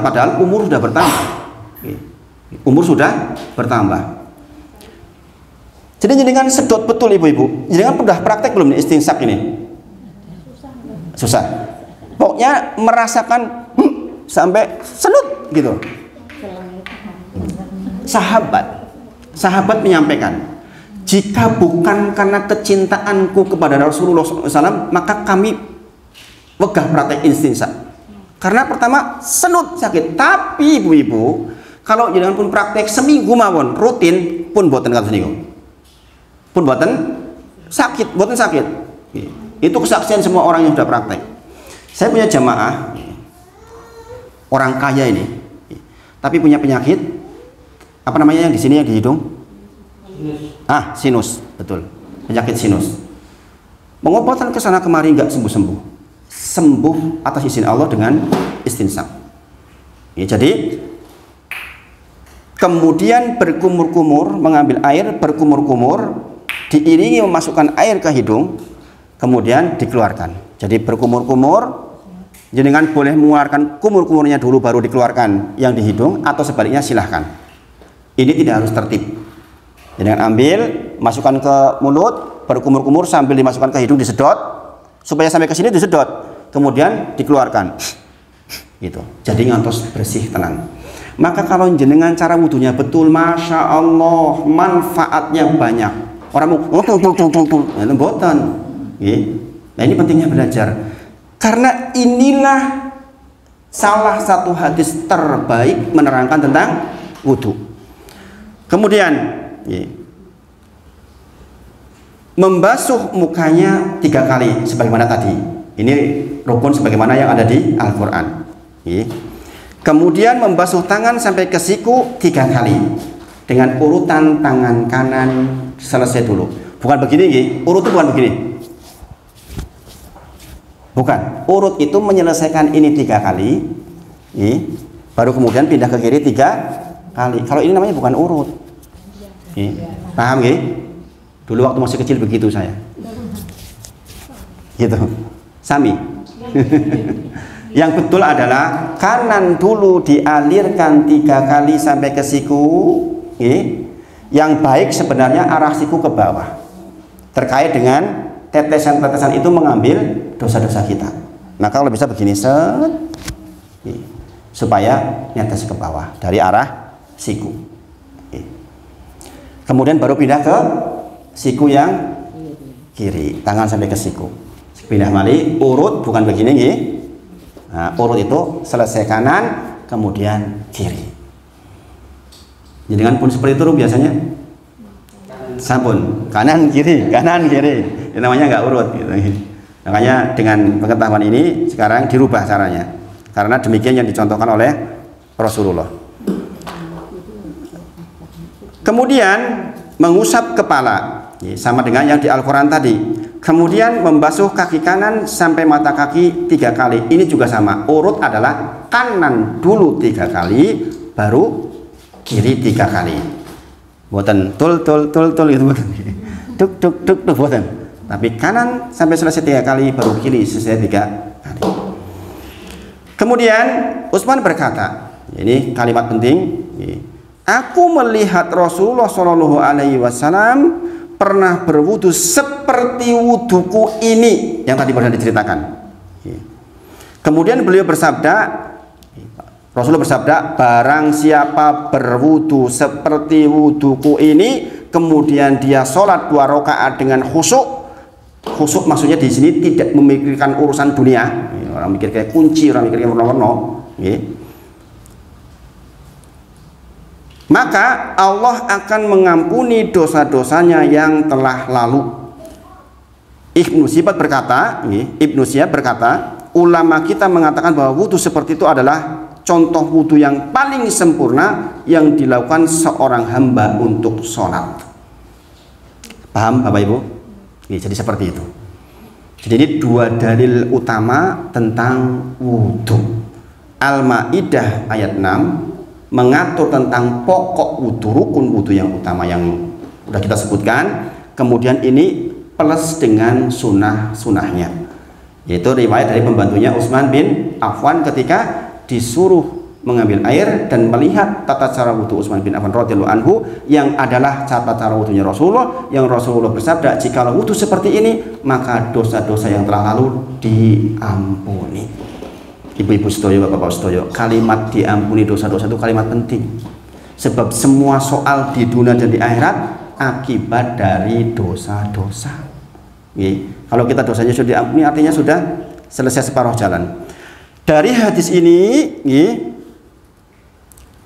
[SPEAKER 1] Padahal umur sudah bertambah. Jadi jenengan sedot betul ibu-ibu. Jenengan udah praktek belum nih istinsak ini? Susah. Pokoknya merasakan sampai senut gitu. Sahabat menyampaikan, jika bukan karena kecintaanku kepada Rasulullah SAW, maka kami wegah praktek istinsa. Karena pertama senut sakit, tapi ibu-ibu kalau jangan pun praktek seminggu mawon rutin pun boten kata niku. Pun boten sakit. Itu kesaksian semua orang yang sudah praktek. Saya punya jamaah orang kaya ini, tapi punya penyakit apa namanya yang di sini yang di hidung? Sinus, betul. Penyakit sinus. Pengobatan ke sana kemari nggak sembuh-sembuh. Sembuh atas izin Allah dengan istinsak. Ya, jadi kemudian berkumur-kumur, mengambil air berkumur-kumur, diiringi memasukkan air ke hidung, kemudian dikeluarkan. Jadi berkumur-kumur, jenengan boleh mengeluarkan kumur-kumurnya dulu baru dikeluarkan yang di hidung, atau sebaliknya silahkan. Ini tidak harus tertib. Jenengan ambil, masukkan ke mulut, berkumur-kumur sambil dimasukkan ke hidung, disedot supaya sampai ke sini disedot, kemudian dikeluarkan. Gitu. Jadi ngantos bersih, tenang. Maka kalau jenengan cara wudhunya betul, masya Allah, manfaatnya banyak. Orang mau boten. Nah ini pentingnya belajar, karena inilah salah satu hadis terbaik menerangkan tentang wudhu. Kemudian membasuh mukanya 3 kali sebagaimana tadi. Ini rukun sebagaimana yang ada di Al-Quran. Kemudian membasuh tangan sampai ke siku 3 kali dengan urutan tangan kanan selesai dulu. Bukan begini, urut itu bukan begini. Bukan, urut itu menyelesaikan ini 3 kali, baru kemudian pindah ke kiri 3 kali. Kalau ini namanya bukan urut. Paham nggih? Dulu waktu masih kecil begitu saya. Gitu. Sami. Yang betul adalah kanan dulu dialirkan 3 kali sampai ke siku. Yang baik sebenarnya arah siku ke bawah. Terkait dengan tetesan-tetesan itu mengambil dosa-dosa kita. Nah kalau bisa begini set, supaya netes ke bawah dari arah siku. Kemudian baru pindah ke siku yang kiri, tangan sampai ke siku. Pindah balik, urut bukan begini nggih. Nah, urut itu selesai kanan, kemudian kiri. Jadi dengan pun seperti itu biasanya sampun kanan kiri. Ini namanya nggak urut gitu. Makanya dengan pengetahuan ini sekarang dirubah caranya, karena demikian yang dicontohkan oleh Rasulullah. Kemudian mengusap kepala, sama dengan yang di Al-Quran tadi. Kemudian membasuh kaki kanan sampai mata kaki 3 kali. Ini juga sama, urut adalah kanan dulu 3 kali, baru kiri 3 kali. Buatan tul itu bukan. Tuk buatan. Tapi kanan sampai selesai 3 kali, baru kiri selesai 3 kali. Kemudian Utsman berkata, ini kalimat penting. Aku melihat Rasulullah Shallallahu Alaihi Wasallam pernah berwudu seperti wuduku ini yang tadi pernah diceritakan. Kemudian beliau bersabda, Rasulullah bersabda, barang siapa berwudu seperti wuduku ini, kemudian dia sholat 2 rakaat dengan khusyuk. Khusyuk maksudnya di sini tidak memikirkan urusan dunia. Orang mikir kayak kunci, orang mikir kayak warna-warna. Maka Allah akan mengampuni dosa-dosanya yang telah lalu. Ibnu Syihab berkata, ulama kita mengatakan bahwa wudhu seperti itu adalah contoh wudhu yang paling sempurna yang dilakukan seorang hamba untuk sholat. Paham Bapak Ibu? Jadi seperti itu. Jadi ini 2 dalil utama tentang wudhu. Al-Maidah ayat 6 mengatur tentang pokok wudhu, rukun wudhu yang utama yang sudah kita sebutkan. Kemudian ini plus dengan sunnah-sunnahnya, yaitu riwayat dari pembantunya Utsman bin Affan ketika disuruh mengambil air dan melihat tata cara wudhu Utsman bin Affan radhiyallahu anhu yang adalah tata cara wudhunya Rasulullah, yang Rasulullah bersabda, jikalau wudhu seperti ini maka dosa-dosa yang telah lalu diampuni. ibu-ibu sedoyo, bapak-bapak sedoyo, kalimat diampuni dosa-dosa itu kalimat penting. Sebab semua soal di dunia dan di akhirat akibat dari dosa-dosa. Kalau kita dosanya sudah diampuni, artinya sudah selesai separuh jalan. Dari hadis ini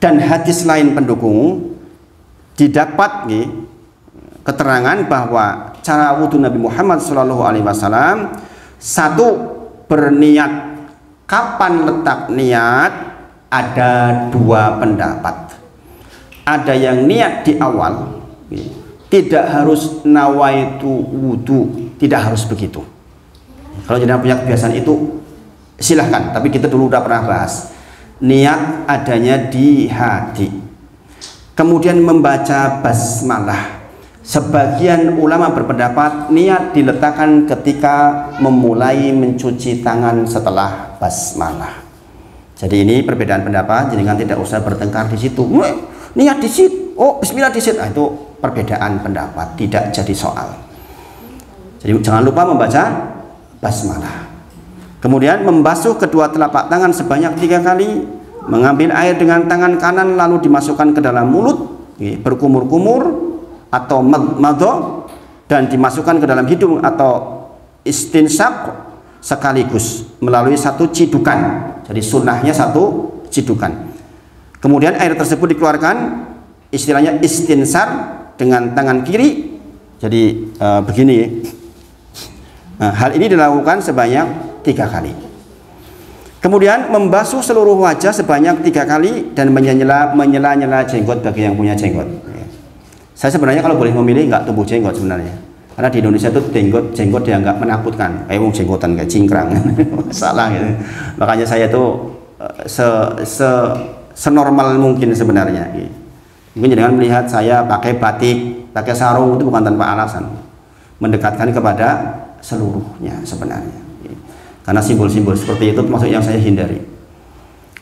[SPEAKER 1] dan hadis lain pendukung didapat keterangan bahwa cara wudhu Nabi Muhammad SAW, satu, berniat. Kapan letak niat? Ada dua pendapat. Ada yang niat di awal, tidak harus nawaitu wudhu, tidak harus begitu. Kalau jenengan punya kebiasaan itu silahkan, tapi kita dulu udah pernah bahas niat adanya di hati. Kemudian membaca basmalah. Sebagian ulama berpendapat niat diletakkan ketika memulai mencuci tangan setelah basmalah. Jadi ini perbedaan pendapat, jenengan tidak usah bertengkar di situ. Niat di situ, oh bismillah di situ. Itu perbedaan pendapat, tidak jadi soal. Jadi jangan lupa membaca basmalah. Kemudian membasuh kedua telapak tangan sebanyak 3 kali, mengambil air dengan tangan kanan lalu dimasukkan ke dalam mulut, berkumur-kumur atau madho, dan dimasukkan ke dalam hidung atau istinsaq sekaligus melalui satu cidukan. Jadi sunnahnya satu cidukan. Kemudian air tersebut dikeluarkan, istilahnya istinsar, dengan tangan kiri. Jadi begini. Nah, hal ini dilakukan sebanyak 3 kali. Kemudian membasuh seluruh wajah sebanyak 3 kali dan menyela-nyela jenggot bagi yang punya jenggot. Saya sebenarnya kalau boleh memilih nggak tumbuh jenggot sebenarnya, karena di Indonesia itu jenggot dianggap menakutkan, kayak jenggotan kayak cingkrang, salah gitu. Makanya saya tuh senormal mungkin sebenarnya. Mungkin jangan melihat saya pakai batik, pakai sarung itu bukan tanpa alasan, mendekatkan kepada seluruhnya sebenarnya. Karena simbol-simbol seperti itu termasuk yang saya hindari.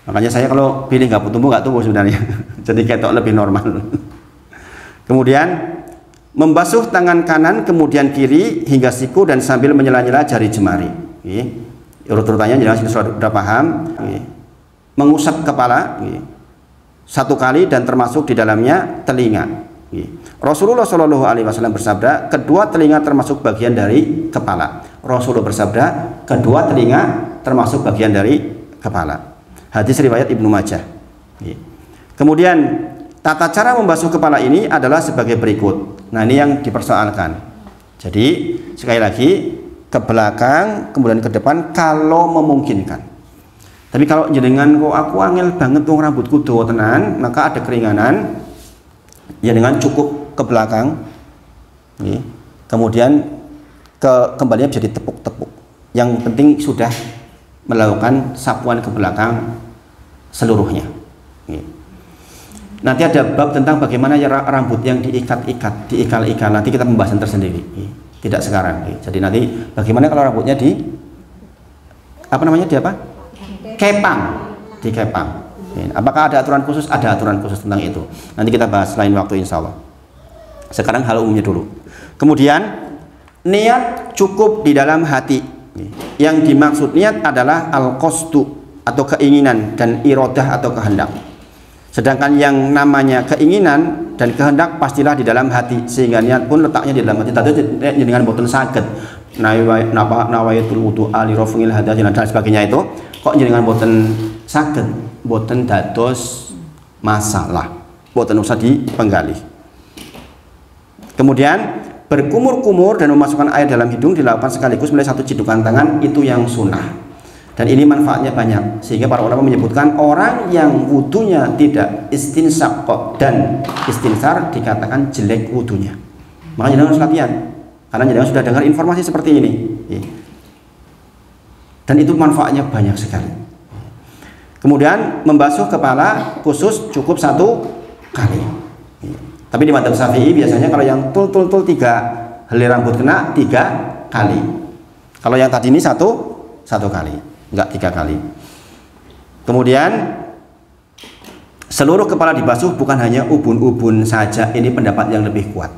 [SPEAKER 1] Makanya saya kalau pilih nggak tumbuh sebenarnya. Jadi ketok lebih normal. Kemudian membasuh tangan kanan kemudian kiri hingga siku dan sambil menyela-nyela jari jemari. Urut-urutannya jelas sudah paham. Mengusap kepala 1 kali dan termasuk di dalamnya telinga. Rasulullah Shallallahu Alaihi Wasallam bersabda, kedua telinga termasuk bagian dari kepala. Rasulullah bersabda, kedua telinga termasuk bagian dari kepala. Hadis riwayat Ibnu Majah. Kemudian tata cara membasuh kepala ini adalah sebagai berikut. Nah, ini yang dipersoalkan. Jadi sekali lagi, ke belakang kemudian ke depan kalau memungkinkan. Tapi kalau jenengan kok aku angel banget tuh rambutku dawa tenan, maka ada keringanan. Ya dengan cukup ke belakang, kemudian kembalinya bisa ditepuk-tepuk. Yang penting sudah melakukan sapuan ke belakang seluruhnya. Nanti ada bab tentang bagaimana ya rambut yang diikat-ikat, diikal-ikal. Nanti kita pembahasan tersendiri. Tidak sekarang. Jadi nanti bagaimana kalau rambutnya kepang, dikepang. Apakah ada aturan khusus? Ada aturan khusus tentang itu. Nanti kita bahas lain waktu insya Allah. Sekarang hal umumnya dulu. Kemudian niat cukup di dalam hati. Yang dimaksud niat adalah al-qasdu atau keinginan dan iradah atau kehendak. Sedangkan yang namanya keinginan dan kehendak pastilah di dalam hati, sehingga niat pun letaknya di dalam hati. Tadi dengan boten saged nawaitul wudu ali rafil hadath dan sebagainya itu kok jenengan boten saged, boten dados masalah, boten usah dipenggali. Kemudian berkumur-kumur dan memasukkan air dalam hidung dilakukan sekaligus melalui satu cidukan tangan, itu yang sunnah. Dan ini manfaatnya banyak, sehingga para ulama menyebutkan orang yang wudunya tidak istinsaq dan istinsar dikatakan jelek wudunya. Makanya jangan harus latihan, karena jangan sudah dengar informasi seperti ini. Dan itu manfaatnya banyak sekali. Kemudian membasuh kepala khusus cukup 1 kali. Tapi di madzhab Syafi'i biasanya kalau yang tul 3 helai rambut kena 3 kali. Kalau yang tadi ini satu kali, enggak 3 kali. Kemudian seluruh kepala dibasuh, bukan hanya ubun-ubun saja. Ini pendapat yang lebih kuat.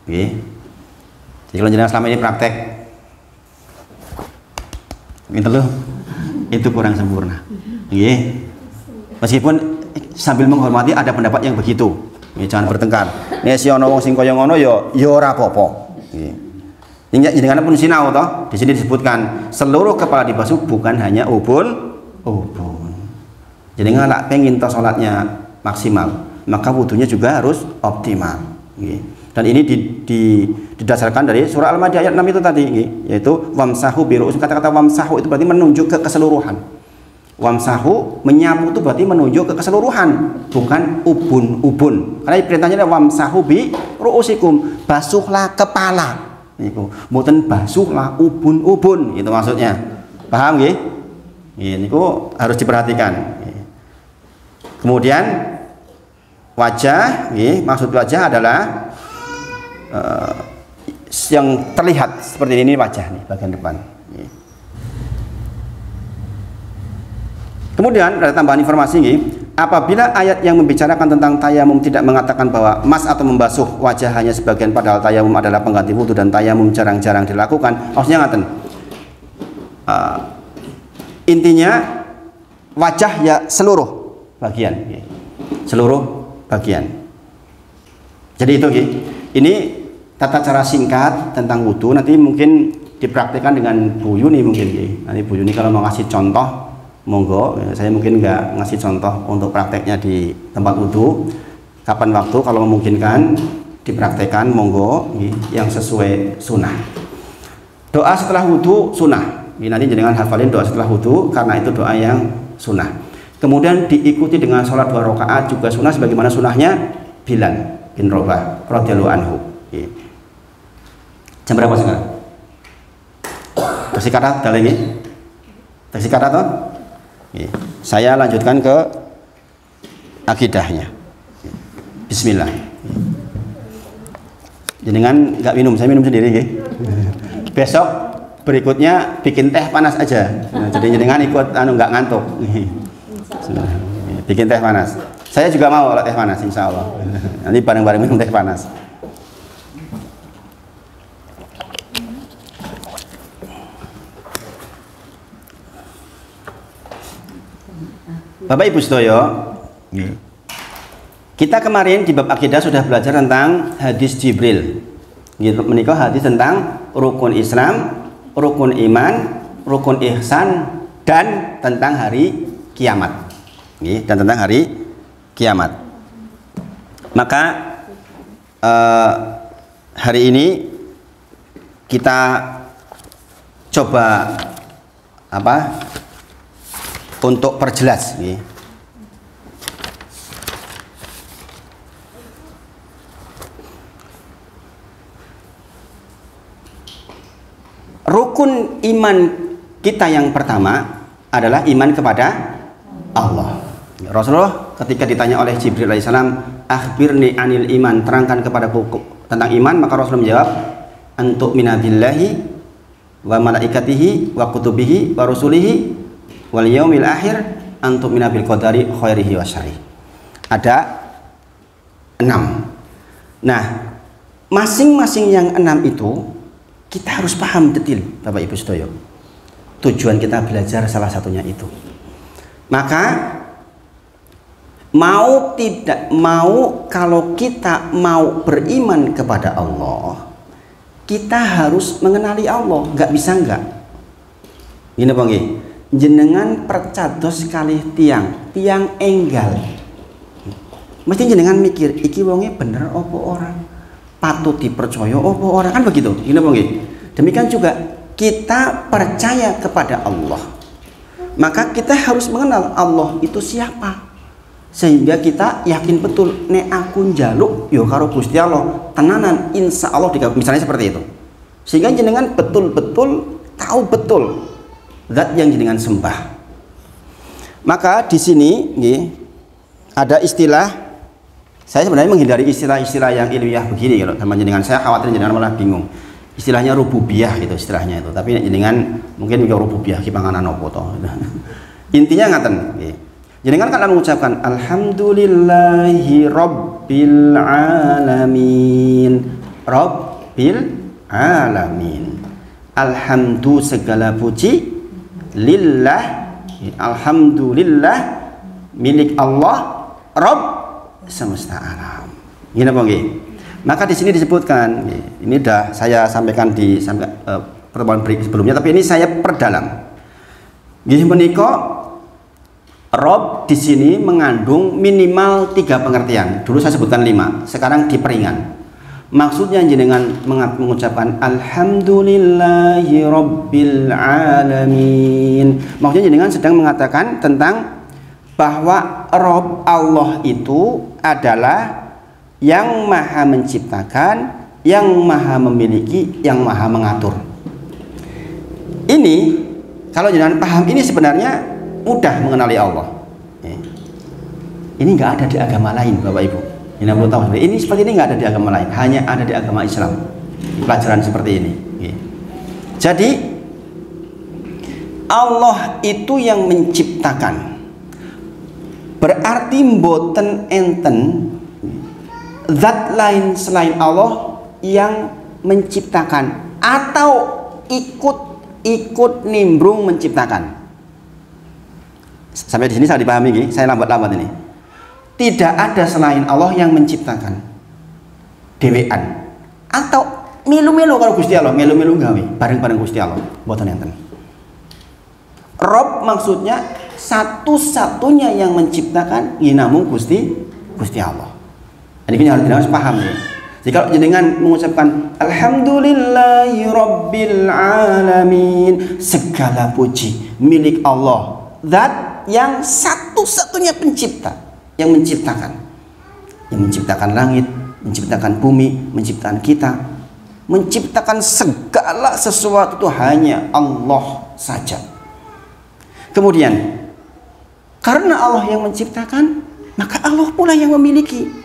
[SPEAKER 1] Jadi kalau jenengan selama ini praktek gitu loh, itu kurang sempurna. Nggih. Meskipun sambil menghormati ada pendapat yang begitu. Nggih, jangan bertengkar. Nek si ana wong sing kaya ngono ya ora apa-apa. Nggih. Jenengan pun sinau toh, di sini disebutkan seluruh kepala dibasuh bukan hanya ubun. Jenengan lak pengen toh salatnya maksimal, maka wudunya juga harus optimal. Nggih. Dan ini didasarkan dari surah Al-Maidah ayat 6 itu tadi, yaitu wamsahu biru'us. Kata-kata wamsahu itu berarti menunjuk ke keseluruhan. Wamsahu menyapu itu berarti menunjuk ke keseluruhan, bukan ubun-ubun. Karena perintahnya adalah wamsahu bi ru'usikum, basuhlah kepala. Niku, mboten basuhlah ubun-ubun, itu maksudnya. Paham nggih? Nggih, niku harus diperhatikan. Kemudian wajah, nggih, maksud wajah adalah yang terlihat seperti ini wajah nih bagian depan. Kemudian ada tambahan informasi nih, apabila ayat yang membicarakan tentang tayamum tidak mengatakan bahwa mas atau membasuh wajah hanya sebagian, padahal tayamum adalah pengganti wudu dan tayamum jarang-jarang dilakukan, maksudnya ngaten. Intinya wajah ya seluruh bagian, seluruh bagian. Jadi itu ini tata cara singkat tentang wudu, nanti mungkin dipraktikkan dengan Bu Yuni mungkin. Nanti Bu Yuni kalau mau ngasih contoh monggo, saya mungkin nggak ngasih contoh untuk prakteknya di tempat wudu. Kapan waktu kalau memungkinkan dipraktekkan monggo, yang sesuai sunnah. Doa setelah wudu sunnah. Nanti jangan hafalin doa setelah wudu karena itu doa yang sunnah. Kemudian diikuti dengan sholat 2 rakaat juga sunnah, sebagaimana sunnahnya Bilal bin Rabah radhiyallahu anhu. Jam berapa sekarang? Kasih kata dalem nggih. Kasih kata toh? Saya lanjutkan ke akidahnya. Bismillah. Jenengan nggak minum, saya minum sendiri nggih. Besok berikutnya bikin teh panas aja. Nah, jadi jenengan ikut nggak ngantuk. Bikin teh panas. Saya juga mau teh panas insya Allah. Nanti bareng-bareng minum teh panas. Bapak Ibu sedaya, kita kemarin di bab akidah sudah belajar tentang hadis Jibril. Menikah hadis tentang rukun Islam, rukun iman, rukun ihsan, dan tentang hari kiamat. Dan tentang hari kiamat. Maka hari ini kita coba untuk perjelas. Rukun iman kita yang pertama adalah iman kepada Allah. Rasulullah ketika ditanya oleh Jibril alaihissalam, akhbirni anil iman, terangkan kepadaku tentang iman, maka Rasulullah menjawab, antuk minabillahi wa malaikatihi wa kutubihi wa rusulihi wal yaumil akhir, antuk minabil qadari khairihi wa syarrihi. Ada 6. Nah, masing-masing yang 6 itu kita harus paham detail, Bapak Ibu sedaya. Tujuan kita belajar salah satunya itu. Maka mau tidak mau, kalau kita mau beriman kepada Allah, kita harus mengenali Allah. Nggak bisa nggak. Gini Bang, jenengan percados kalih tiang enggal. Mesti jenengan mikir, iki wonge bener apa orang? Patut dipercaya apa orang? Kan begitu. Gini Bang. Demikian juga kita percaya kepada Allah. Maka kita harus mengenal Allah itu siapa. Sehingga kita yakin betul, nek aku njaluk yo karo Gusti Allah tenanan, insya Allah misalnya seperti itu. Sehingga jenengan betul-betul tahu betul zat yang jenengan sembah. Maka di sini ada istilah, saya sebenarnya menghindari istilah-istilah yang ilmiah begini kalau sama jenengan, saya khawatir jenengan malah bingung. Istilahnya rububiyah gitu istilahnya itu. Tapi jenengan mungkin juga rububiyah ki panganan opo to. Intinya ngaten nggih. Jenengan kan mengucapkan alhamdulillahi rabbil alamin. Rabbil alamin. Alhamdu segala puji lillah Alhamdulillah milik Allah Rabb semesta alam. Gini apa nggih? Maka di sini disebutkan, ini sudah saya sampaikan di pertemuan sebelumnya, tapi ini saya perdalam. Nggih menika Rob di sini mengandung minimal 3 pengertian. Dulu saya sebutkan 5, sekarang diperingan. Maksudnya jenengan mengucapkan Alhamdulillahi Rabbil Alamin. Maksudnya jenengan sedang mengatakan tentang bahwa Rob Allah itu adalah yang maha menciptakan, yang maha memiliki, yang maha mengatur. Ini kalau jenengan paham ini sebenarnya mudah mengenali Allah. Ini nggak ada di agama lain, Bapak Ibu. Ini perlu tahu. Ini seperti ini nggak ada di agama lain, hanya ada di agama Islam. Pelajaran seperti ini. Jadi Allah itu yang menciptakan. Berarti mboten enten zat lain selain Allah yang menciptakan atau ikut nimbrung menciptakan. Sampai di sini saya dipahami, saya lambat-lambat ini. Tidak ada selain Allah yang menciptakan dewean atau milu-milu kalau Gusti Allah, milu-milu gawe bareng-bareng Gusti Allah, mboten enten. Rob maksudnya satu-satunya yang menciptakan namung Gusti Allah. Jadi kita harus paham ya. Jadi kalau jenengan mengucapkan Alhamdulillahi Rabbil Alamin, segala puji milik Allah, zat yang satu-satunya pencipta, yang menciptakan langit, menciptakan bumi, menciptakan kita, menciptakan segala sesuatu itu hanya Allah saja. Kemudian karena Allah yang menciptakan, maka Allah pula yang memiliki.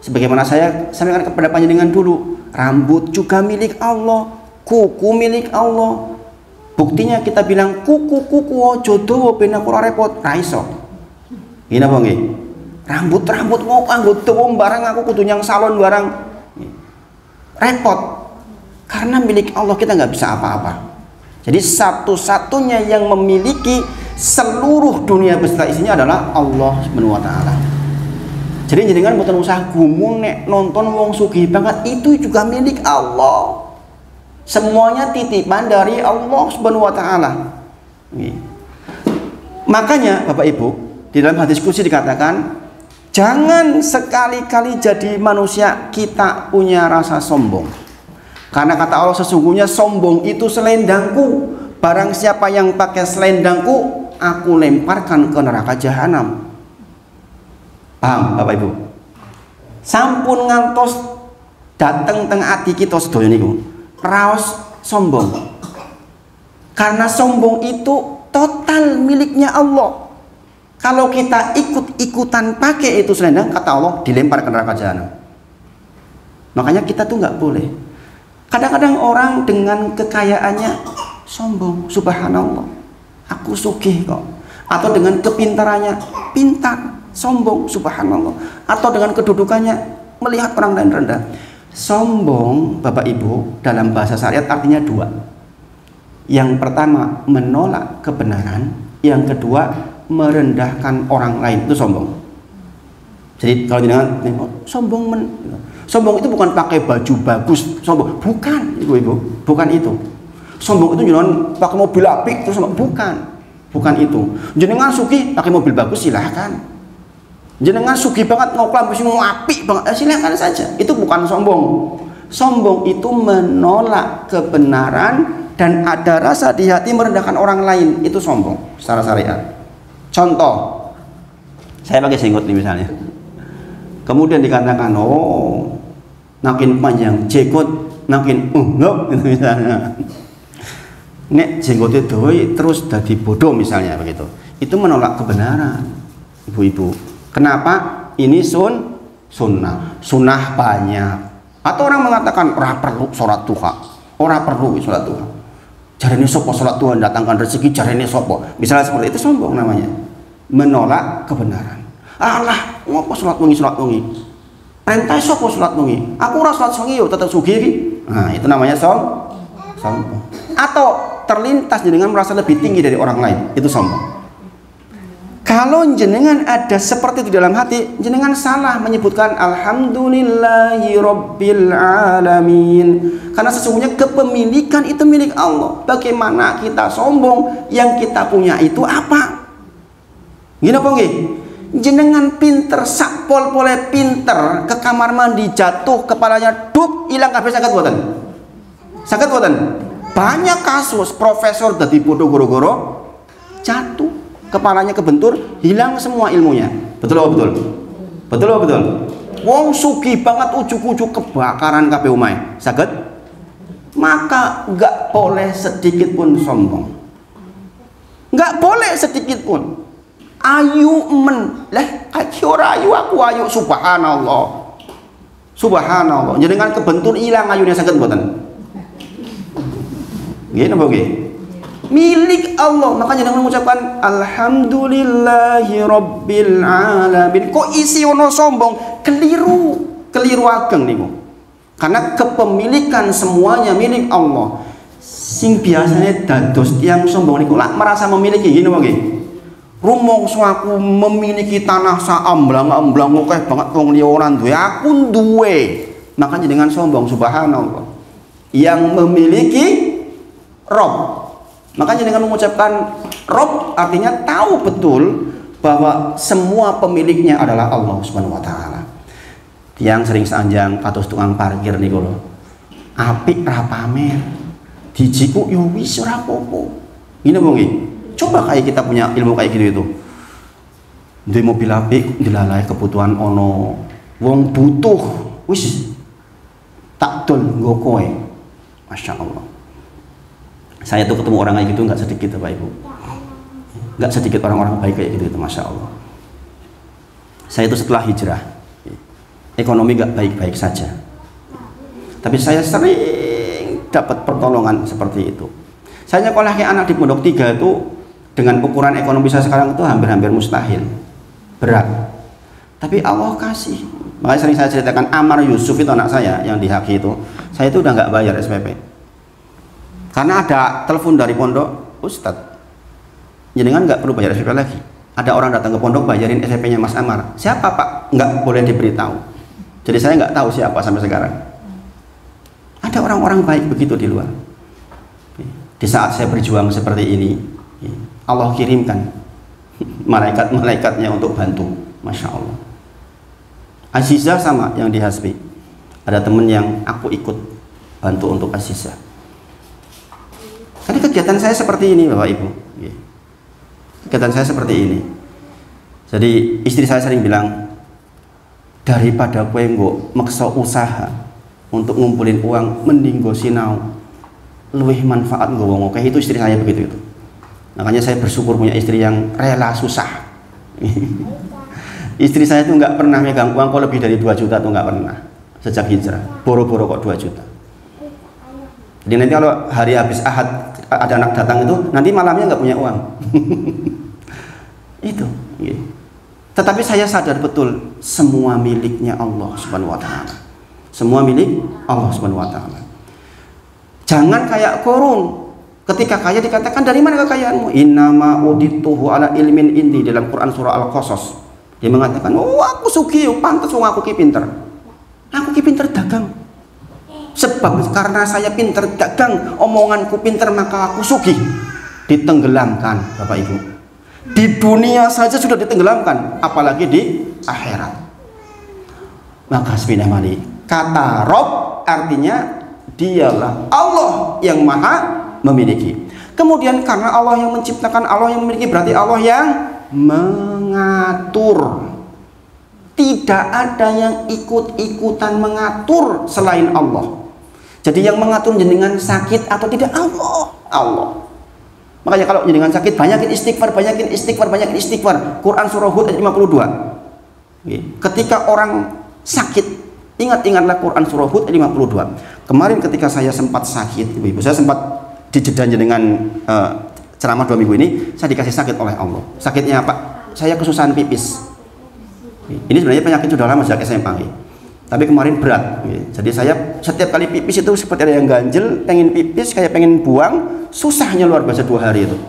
[SPEAKER 1] Sebagaimana saya sampaikan kepada panjenengan dulu, rambut juga milik Allah, kuku milik Allah. Buktinya kita bilang kuku ojo dawa ben aku ora repot, ra iso. Ngene apa nggih? Rambut mau kanggo dawa barang aku kudu nyang salon barang. Repot. Karena milik Allah kita nggak bisa apa-apa. Jadi satu-satunya yang memiliki seluruh dunia beserta isinya adalah Allah Subhanahu wa taala. Jadi jenengan mboten usah gumun nek nonton wong sugih banget, itu juga milik Allah. Semuanya titipan dari Allah Subhanahu wa taala. Makanya Bapak Ibu, di dalam hadis qudsi dikatakan, jangan sekali-kali jadi manusia kita punya rasa sombong. Karena kata Allah sesungguhnya sombong itu selendangku. Barang siapa yang pakai selendangku, aku lemparkan ke neraka jahanam. Paham Bapak Ibu? Sampun ngantos dateng teng ati kita sedaya niku. Raos sombong. Karena sombong itu total miliknya Allah. Kalau kita ikut-ikutan pakai itu selendang, kata Allah dilempar ke neraka jahanam. Makanya kita tuh nggak boleh. Kadang-kadang orang dengan kekayaannya sombong, subhanallah, aku sugih kok. Atau dengan kepintarannya pintar, sombong, subhanallah. Atau dengan kedudukannya melihat orang lain rendah. Sombong Bapak Ibu dalam bahasa syariat artinya dua. Yang pertama menolak kebenaran, yang kedua merendahkan orang lain, itu sombong. Jadi kalau jangan sombong itu bukan pakai baju bagus, sombong, bukan ibu-ibu, bukan itu. Sombong itu jangan pakai mobil apik terus sombong, bukan itu. Jenengan sugih pakai mobil bagus silahkan. Jenengan sugih banget ngoklam mesti apik banget, silahkan saja. Itu bukan sombong. Sombong itu menolak kebenaran dan ada rasa di hati merendahkan orang lain, itu sombong secara syariat. Contoh, saya pakai jenggot nih misalnya. Kemudian dikatakan, oh, makin panjang jenggot, makin gitu misalnya. Nek jenggotnya doi terus dadi bodoh misalnya begitu. Itu menolak kebenaran, ibu-ibu. Kenapa? Ini sunnah banyak. Atau orang mengatakan ora perlu sholat duha, ora perlu sholat duha. Jarene sopo sholat duha datangkan rezeki, jarene sopo. Misalnya seperti itu sombong namanya. Menolak kebenaran. Allah, ngopo sholat wengi? Perintah sopo sholat wengi? Aku ora sholat wengi yo tetap sugih iki. Nah, itu namanya sombong. Atau terlintas dengan merasa lebih tinggi dari orang lain, itu sombong. Kalau jenengan ada seperti itu dalam hati, jenengan salah menyebutkan alhamdulillahi rabbil alamin. Karena sesungguhnya kepemilikan itu milik Allah. Bagaimana kita sombong, yang kita punya itu apa? Gini apa nggih? Jenengan pinter, sakpol boleh pinter, ke kamar mandi jatuh, kepalanya duk, hilang kabeh saged mboten? Saged mboten? Banyak kasus profesor dadi bodoh goro-goro jatuh, kepalanya kebentur, hilang semua ilmunya. Betul apa betul? Betul apa betul? Wong sugih banget ujuk-ujuk kebakaran kabeh omahe. Saged? Maka enggak boleh sedikit pun sombong. Enggak boleh sedikit pun. Ayu men, lah kaki ora ayu, aku ayu, subhanallah. Subhanallah. Jenengan kebentur hilang ayunya saged mboten? Nggih napa nggih? Milik Allah. Makanya jangan mengucapkan alhamdulillahi rabbil alamin. Kok isi ono sombong? Keliru. Keliru ageng niku. Karena kepemilikan semuanya milik Allah. Sing biasanya dados tiyang sombong niku lak merasa memiliki ngene apa nggih? Rumangsa aku memiliki tanah sak amblang-amblang akeh banget wong liya ora duwe, aku duwe. Makanya dengan sombong, subhanallah. Yang memiliki Rob. Makanya dengan mengucapkan Rob artinya tahu betul bahwa semua pemiliknya adalah Allah Subhanahu wa taala. Yang sering sanjang kados tukang parkir niku lho. Apik ra pamer. Dijiku yo wis ora apa-apa. Ngene apa nggih? Coba kayak kita punya ilmu kayak gitu itu. Duwe mobil apik dilalai kebutuhan ono. Wong butuh wis tak dol nggo kowe. Masya Allah. Saya tuh ketemu orang kayak gitu nggak sedikit Bapak Ibu, nggak sedikit orang-orang baik kayak gitu itu, Masya Allah. Saya itu setelah hijrah ekonomi nggak baik-baik saja, tapi saya sering dapat pertolongan seperti itu. Saya nyekolahkan anak di Pondok 3 itu dengan ukuran ekonomi saya sekarang itu hampir-hampir mustahil, berat, tapi Allah kasih. Makanya sering saya ceritakan Amar Yusuf itu anak saya yang di Haki itu, saya itu udah nggak bayar SPP. Karena ada telepon dari pondok, Ustadz, jenengan nggak perlu bayar SPP lagi. Ada orang datang ke pondok bayarin SPP-nya Mas Amar. Siapa Pak? Nggak boleh diberitahu. Jadi saya nggak tahu siapa sampai sekarang. Ada orang-orang baik begitu di luar. Di saat saya berjuang seperti ini, Allah kirimkan malaikat-malaikatnya untuk bantu. Masya Allah. Azizah sama yang di Hasbi. Ada temen yang aku ikut bantu untuk Azizah. Karena kegiatan saya seperti ini Bapak Ibu. Kegiatan saya seperti ini. Jadi istri saya sering bilang, daripada kowe nggo maksa usaha untuk ngumpulin uang, mending go sinau. Luwih manfaat nggo wong akeh. Itu istri saya begitu itu. Makanya saya bersyukur punya istri yang rela susah. Istri saya itu nggak pernah megang uang kok lebih dari 2 juta tuh nggak pernah sejak hijrah. Boro-boro kok 2 juta. Jadi nanti kalau hari habis Ahad ada anak datang itu, nanti malamnya nggak punya uang. Itu. Gitu. Tetapi saya sadar betul semua miliknya Allah Subhanahu wa taala. Semua milik Allah Subhanahu wa taala. Jangan kayak Korun. Ketika kaya dikatakan dari mana kekayaanmu? Innama udituhu ala ilmin indi dalam Quran surah Al-Qasas. Dia mengatakan, "Oh, aku sugih, pantes wong aku ki pinter. Aku ki pinter dagang." Sebab karena saya pinter dagang, omonganku pinter, maka aku sugih. Ditenggelamkan Bapak Ibu. Di dunia saja sudah ditenggelamkan, apalagi di akhirat. Maka sebenarnya mali kata Rob artinya dialah Allah yang maha memiliki. Kemudian karena Allah yang menciptakan, Allah yang memiliki, berarti Allah yang mengatur. Tidak ada yang ikut-ikutan mengatur selain Allah. Jadi yang mengatur jenengan sakit atau tidak Allah. Makanya kalau jenengan sakit banyakin istighfar, banyakin istighfar, banyakin istighfar. Quran surah Hud ayat 52. Ketika orang sakit, ingat-ingatlah Quran surah Hud ayat 52. Kemarin ketika saya sempat sakit, Ibu, saya sempat dijeda dengan ceramah 2 minggu ini, saya dikasih sakit oleh Allah. Sakitnya apa? Saya kesusahan pipis. Ini sebenarnya penyakit sudah lama sejak SMP. Tapi kemarin berat. Jadi saya setiap kali pipis itu seperti ada yang ganjel, pengen pipis kayak pengen buang, susahnya luar biasa 2 hari itu.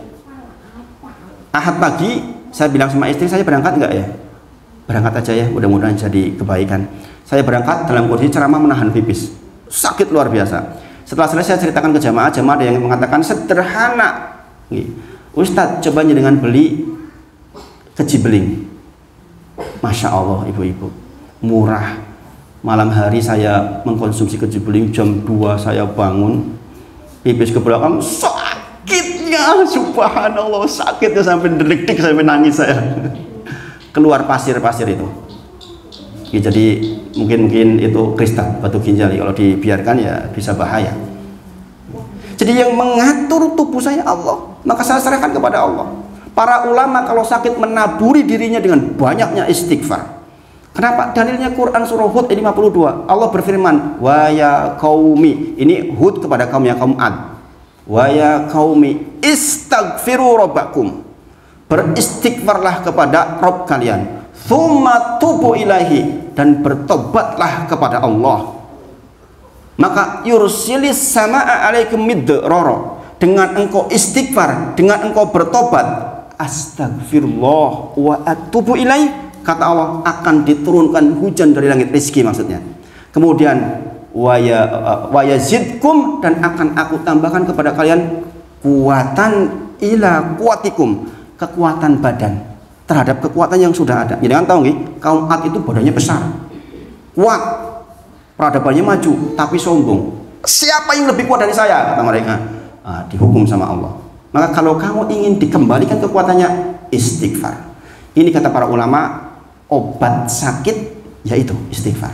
[SPEAKER 1] Ahad pagi saya bilang sama istri, saya berangkat enggak ya? Berangkat aja ya, mudah-mudahan jadi kebaikan. Saya berangkat dalam kondisi ceramah menahan pipis, sakit luar biasa. Setelah selesai saya ceritakan ke jamaah ada yang mengatakan sederhana. Ustadz, coba dengan beli kecibeling. Masya Allah ibu-ibu, murah. Malam hari saya mengkonsumsi kecibeling, jam 2 saya bangun, pipis ke belakang, sakitnya, subhanallah, sakitnya sampai delik-delik, sampai nangis saya. Keluar pasir-pasir itu. Ya, jadi mungkin itu kristal batu ginjal, kalau dibiarkan ya bisa bahaya. Jadi yang mengatur tubuh saya Allah, maka saya serahkan kepada Allah. Para ulama kalau sakit menaburi dirinya dengan banyaknya istighfar. Kenapa? Dalilnya Quran surah Hud 52. Allah berfirman, wa ya qaumi, ini Hud kepada kaum yang kaum Ad. Wa ya qaumi istaghfiru rabbakum, beristighfarlah kepada Rabb kalian, tsumma tubu ilaihi, dan bertobatlah kepada Allah, maka yursilis samaa alaikum midrara, dengan engkau istighfar, dengan engkau bertobat, astagfirullah wa atubu ilaih, kata Allah, akan diturunkan hujan dari langit rezeki maksudnya. Kemudian wa yazidkum, dan akan aku tambahkan kepada kalian kuatan ila kuatikum, kekuatan badan terhadap kekuatan yang sudah ada. Jadi kan tahu nggih, kaum Ad itu badannya besar, kuat, peradabannya maju, tapi sombong. Siapa yang lebih kuat dari saya, kata mereka. Dihukum sama Allah. Maka kalau kamu ingin dikembalikan kekuatannya, istighfar. Ini kata para ulama, obat sakit yaitu istighfar.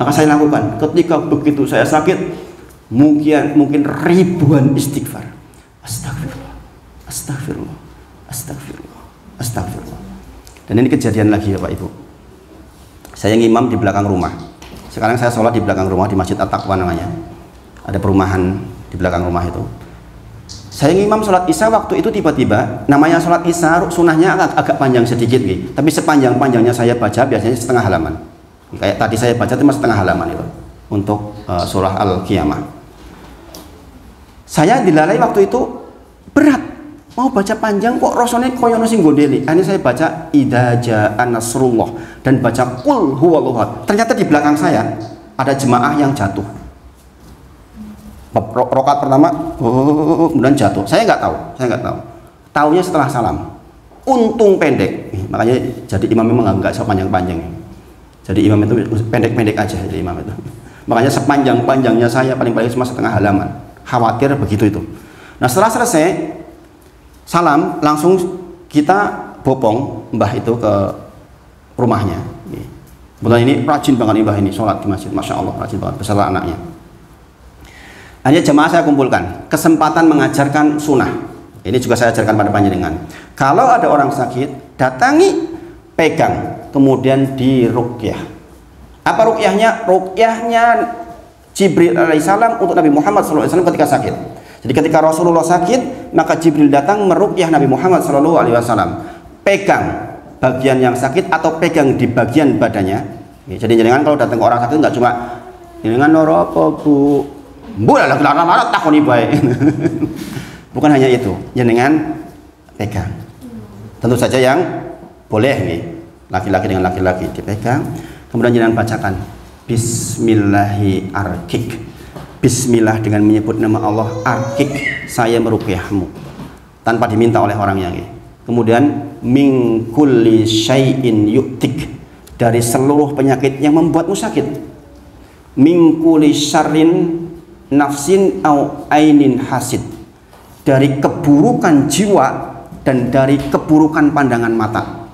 [SPEAKER 1] Maka saya lakukan ketika begitu saya sakit, mungkin ribuan istighfar. Astagfirullah, astagfirullah, astagfirullah, astagfirullah. Dan ini kejadian lagi ya Pak Ibu. Saya ngimam di belakang rumah. Sekarang saya sholat di belakang rumah, di Masjid At-Taqwa namanya. Ada perumahan di belakang rumah itu. Saya ngimam sholat isya, waktu itu tiba-tiba, namanya sholat isya sunahnya agak panjang sedikit gitu. Tapi sepanjang-panjangnya saya baca biasanya setengah halaman. Kayak tadi saya baca cuma setengah halaman itu untuk surah Al-Qiyamah. Saya dilalai waktu itu berat, mau baca panjang kok rasanya koyo sing gondeli. Akhirnya saya baca idza jaa nasrullah dan baca qul huwallahu ahad. Ternyata di belakang saya ada jemaah yang jatuh. Rokat pertama, kemudian jatuh. Saya nggak tahu. Taunya setelah salam. Untung pendek. Makanya jadi imam memang nggak sepanjang-panjang. Jadi imam itu pendek-pendek aja. Jadi imam itu. Makanya sepanjang-panjangnya saya paling-paling cuma setengah halaman. Khawatir begitu itu. Nah setelah selesai salam, langsung kita bopong mbah itu ke rumahnya. Kebetulan ini rajin banget mbah ini sholat di masjid, masya Allah rajin banget beserta anaknya. Hanya jemaah saya kumpulkan kesempatan mengajarkan sunnah. Ini juga saya ajarkan pada panjenengan. Kalau ada orang sakit, datangi, pegang, kemudian diruqyah. Apa ruqyahnya? Ruqyahnya Jibril alaihissalam untuk Nabi Muhammad SAW ketika sakit. Jadi ketika Rasulullah sakit, maka Jibril datang meruqyah Nabi Muhammad SAW. Pegang bagian yang sakit atau pegang di bagian badannya. Jadi jangan kalau datang ke orang sakit nggak cuma jangan noro apa bu. Boleh lah, takoni baik. Bukan hanya itu, jenengan pegang. Tentu saja yang boleh nih, laki-laki dengan laki-laki dipegang. Kemudian jenengan bacakan Bismillahi arkik. Bismillah dengan menyebut nama Allah, arkik, saya meruqyahmu. Tanpa diminta oleh orangnya. Kemudian min kulli syai'in yu'tik, dari seluruh penyakit yang membuatmu sakit. Min kulli syarrin nafsin au ainin hasid, dari keburukan jiwa dan dari keburukan pandangan mata.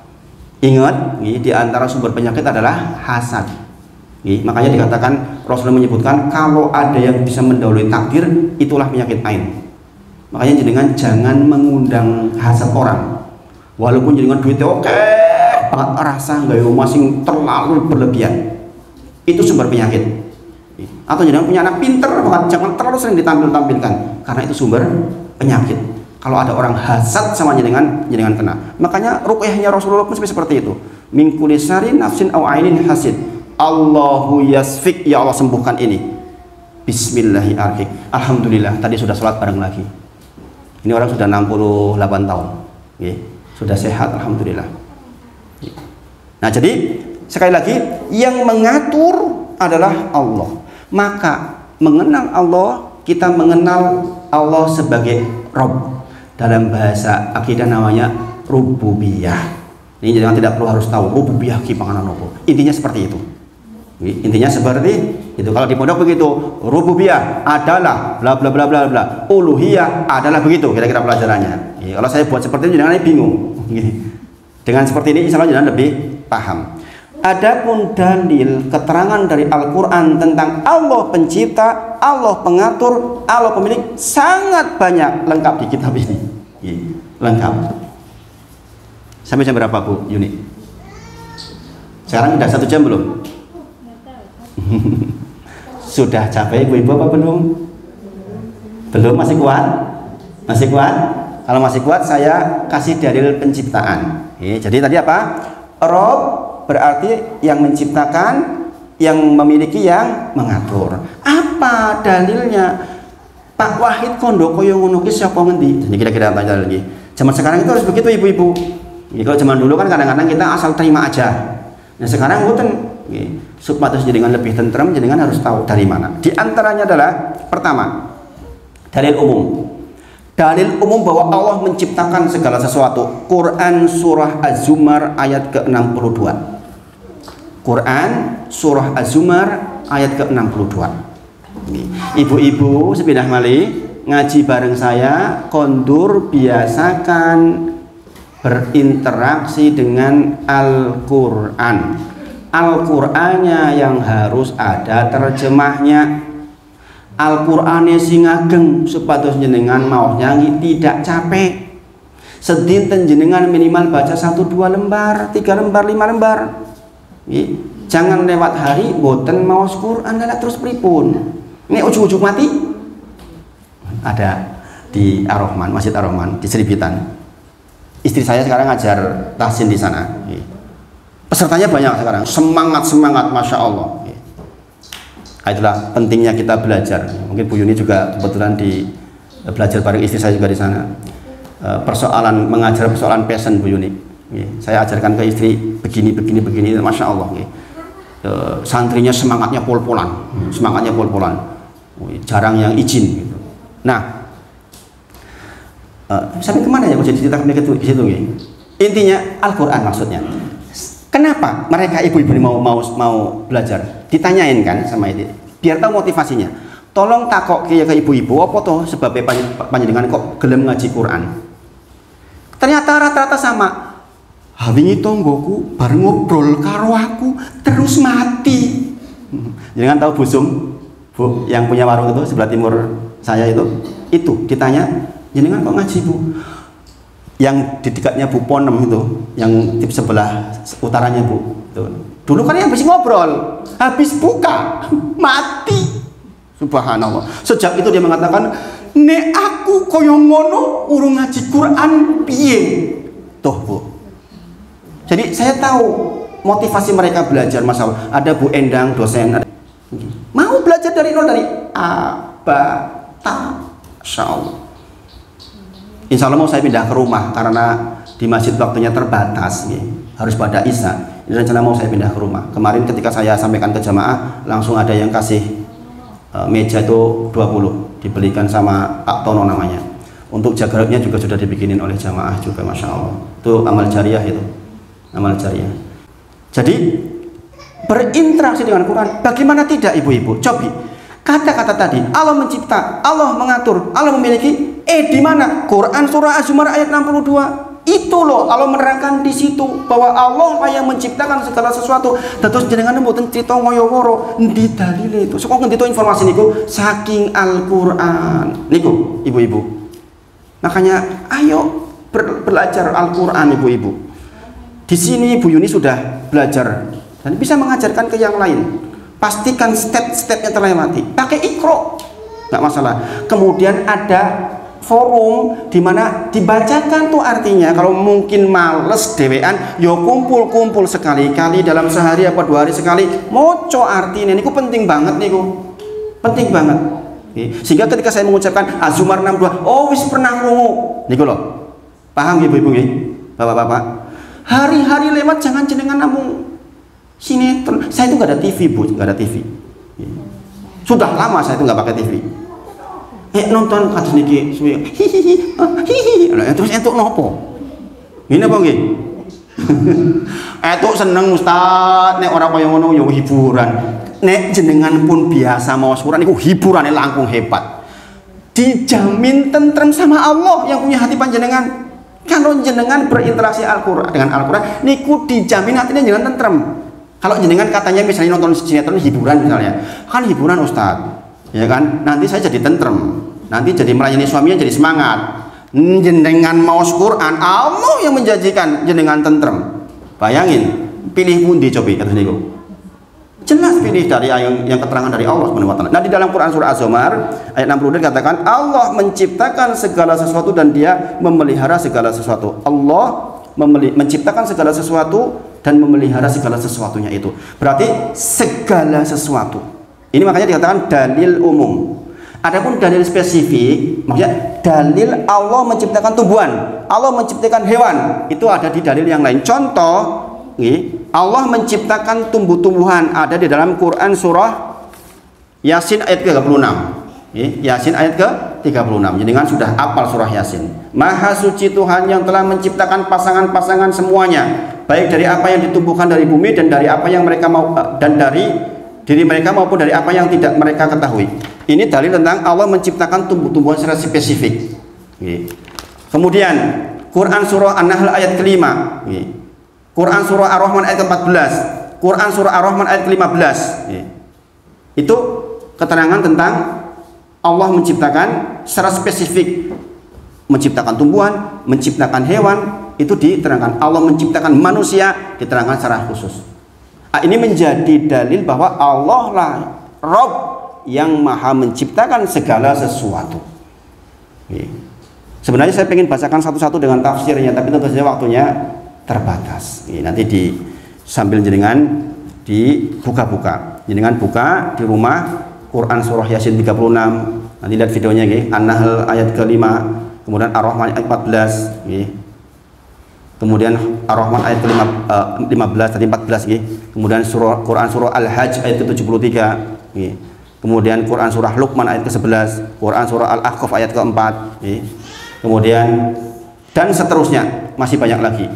[SPEAKER 1] Ingat, di antara sumber penyakit adalah hasad. Makanya dikatakan, Rasulullah menyebutkan kalau ada yang bisa mendahului takdir, itulah penyakit ain. Makanya jenengan jangan mengundang hasad orang, walaupun jenengan duitnya oke banget, rasa nggak masing terlalu berlebihan, itu sumber penyakit. Atau jangan punya anak pinter banget, jangan terlalu sering ditampilkan, karena itu sumber penyakit. Kalau ada orang hasad sama jenengan kena. Makanya ruqyahnya Rasulullah pun seperti itu. Min kulli syarrin nafsin au ainin hasid. Allahu yasfik, ya Allah sembuhkan ini. Bismillahi arkik. Alhamdulillah, tadi sudah sholat bareng lagi. Ini orang sudah 68 tahun. Sudah sehat alhamdulillah. Nah, jadi sekali lagi yang mengatur adalah Allah. Maka mengenal Allah, kita mengenal Allah sebagai Rabb. Dalam bahasa akidah namanya rububiyah. Ini jangan tidak perlu harus tahu rububiyah gimana nopo. Intinya seperti itu. Intinya seperti itu. Kalau di pondok begitu, rububiyah adalah bla bla bla bla bla. Uluhiyah adalah begitu kira-kira pelajarannya. Kalau saya buat seperti itu jangan bingung. Dengan seperti ini insya Allah jangan lebih paham. Adapun dalil keterangan dari Al-Quran tentang Allah pencipta, Allah pengatur, Allah pemilik sangat banyak, lengkap di kitab ini. Lengkap. Sampai jam berapa Bu Yuni? Sekarang udah 1 jam belum? Sudah capek ibu-ibu apa belum? Belum, masih kuat? Masih kuat? Kalau masih kuat saya kasih dalil penciptaan. Jadi tadi apa? Rob berarti yang menciptakan, yang memiliki, yang mengatur. Apa dalilnya? Pak Wahid Kondoko yang ngono ki sapa ngendi? Jadi kira-kira tanya lagi. Zaman sekarang itu harus begitu ibu-ibu. Kalau zaman dulu kan kadang-kadang kita asal terima aja. Nah sekarang mboten. Supaya jenengan lebih tentrem, jenengan harus tahu dari mana. Di antaranya adalah pertama, dalil umum. Dalil umum bahwa Allah menciptakan segala sesuatu. Quran surah Az-Zumar ayat ke-62. Quran surah Az-Zumar ayat ke-62. Ibu-ibu sepindah malih ngaji bareng saya, kondur biasakan berinteraksi dengan Al-Quran. Al-Qur'annya yang harus ada terjemahnya. Al-Qur'annya sing ageng supados jenengan mau nyanyi tidak capek. Sedinten jenengan minimal baca 1-2 lembar, 3 lembar, 5 lembar. Jangan lewat hari boten maos Qur'an lha terus pripun. Ini ujug-ujug mati. Ada di Ar-Rahman, Masjid Ar-Rahman di Seribitan. Istri saya sekarang ngajar tahsin di sana. Pesertanya banyak sekarang, semangat Masya Allah. Itulah pentingnya kita belajar. Mungkin Bu Yuni juga kebetulan belajar bareng istri saya juga di sana. Persoalan mengajar persoalan passion Bu Yuni. Saya ajarkan ke istri begini, Masya Allah. Santrinya semangatnya pol-polan, jarang yang izin. Gitu. Nah, sampai kemana ya? Mau jadi cerita ke situ. Intinya Al-Quran maksudnya. Kenapa mereka ibu-ibu ini mau belajar? Ditanyain kan sama itu, biar tahu motivasinya. Tolong takok ke ibu-ibu, apa toh sebabnya panjenengan kok gelem ngaji Quran? Ternyata rata-rata sama. Wingi tonggoku bareng ngobrol karo aku terus mati. Jangan tahu Busum, Bu, yang punya warung itu sebelah timur saya itu ditanya, jenengan kok ngaji Bu? Yang di dekatnya Bu Ponem itu, yang di sebelah utaranya Bu. Tuh. Dulu kan yang habis ngobrol, habis buka mati. Subhanallah. Sejak itu dia mengatakan, "Nek aku koyo ngono urung ngaji Quran piye?" Tuh Bu. Jadi saya tahu motivasi mereka belajar masalah. Ada Bu Endang dosen, mau belajar dari nol, dari Masya Allah. Insya Allah mau saya pindah ke rumah karena di masjid waktunya terbatas, harus pada Isya. Ini rencana mau saya pindah ke rumah. Kemarin ketika saya sampaikan ke jamaah, langsung ada yang kasih meja itu 20, dibelikan sama Pak Tono namanya. Untuk jagarnya juga sudah dibikinin oleh jamaah juga, Masya Allah. Itu amal jariah itu, amal jariah. Jadi berinteraksi dengan Quran, bagaimana tidak ibu-ibu? Coba. Kata-kata tadi, Allah mencipta, Allah mengatur, Allah memiliki. Di mana? Quran surah Az-Zumar ayat 62. Itu loh Allah menerangkan di situ bahwa Allah lah yang menciptakan segala sesuatu. Terus jenengan mboten crita ngoyo-woro ndi dalile itu. Sok ngendi to informasi niku saking Al-Qur'an. Niku ibu-ibu. Makanya ayo belajar Al-Qur'an ibu-ibu. Di sini Bu Yuni sudah belajar dan bisa mengajarkan ke yang lain. Pastikan step-stepnya terlewati. Pakai Iqra, nggak masalah. Kemudian ada forum di mana dibacakan tuh artinya. Kalau mungkin males dewean, yo kumpul-kumpul sekali-kali dalam sehari apa 2 hari sekali. Moco artinya, niku penting banget niku, penting banget. Sehingga ketika saya mengucapkan Az-Zumar 62, oh wis pernah krungu, niku loh. Paham ibu-ibu nggih? Bapak-bapak, hari-hari lewat jangan jenengan namung sinetron. Saya itu nggak ada TV, Bu, nggak ada TV. Sudah lama saya itu nggak pakai TV. Nonton kados niki suwe. Hihihi. Terus entuk nopo? Ngene apa nggih? Entuk seneng Ustaz, nek ora kaya ngono ya hiburan. Nek jenengan pun biasa maos Quran niku hiburane langkung hebat. Dijamin tentrem sama Allah yang punya hati panjenengan. Kalau jenengan berinteraksi Al-Qur'an dengan Al-Qur'an niku dijamin hatinya jenengan tentrem. Kalau jenengan katanya misalnya nonton sinetron hiburan misalnya, kan hiburan Ustaz, ya kan? Nanti saya jadi tentrem, nanti jadi melayani suaminya jadi semangat. Jenengan maos Quran, Allah yang menjanjikan jenengan tentrem. Bayangin, pilih pundi cobi kata niku. Jelas pilih dari yang keterangan dari Allah Subhanahu wa taala. Nah, di dalam Quran surah Az-Zumar ayat 60 dikatakan Allah menciptakan segala sesuatu dan Dia memelihara segala sesuatu. Allah menciptakan segala sesuatu dan memelihara segala sesuatunya itu. Berarti segala sesuatu. Ini makanya dikatakan dalil umum. Adapun dalil spesifik, maksudnya dalil Allah menciptakan tumbuhan, Allah menciptakan hewan, itu ada di dalil yang lain. Contoh, Allah menciptakan tumbuh-tumbuhan ada di dalam Quran surah Yasin ayat ke-36. Yasin ayat ke-36. Jenengan sudah hafal surah Yasin. Maha suci Tuhan yang telah menciptakan pasangan-pasangan semuanya, baik dari apa yang ditumbuhkan dari bumi dan dari apa yang mereka mau, dan dari diri mereka maupun dari apa yang tidak mereka ketahui. Ini dalil tentang Allah menciptakan tumbuh-tumbuhan secara spesifik. Kemudian Quran surah An-Nahl ayat ke-5, Quran surah Ar-Rahman ayat ke-14, Quran surah Ar-Rahman ayat ke-15. Itu keterangan tentang Allah menciptakan secara spesifik, menciptakan tumbuhan, menciptakan hewan, itu diterangkan. Allah menciptakan manusia, diterangkan secara khusus. Ini menjadi dalil bahwa Allah lah Rabb yang maha menciptakan segala sesuatu. Sebenarnya saya ingin bacakan satu-satu dengan tafsirnya, tapi tentu saja waktunya terbatas. Nanti sambil jenengan dibuka-buka. Jenengan buka di rumah Quran surah Yasin 36. Nanti lihat videonya nggih. An-Nahl ayat ke-5, kemudian Ar-Rahman ayat 14 nggih. Kemudian Ar-Rahman ayat ke-15 tadi 14 nggih. Kemudian Quran surah Al-Hajj ayat ke-73 nggih. Kemudian Quran surah Luqman ayat ke-11, Quran surah Al-Ahqaf ayat ke-4 nggih. Kemudian dan seterusnya, masih banyak lagi.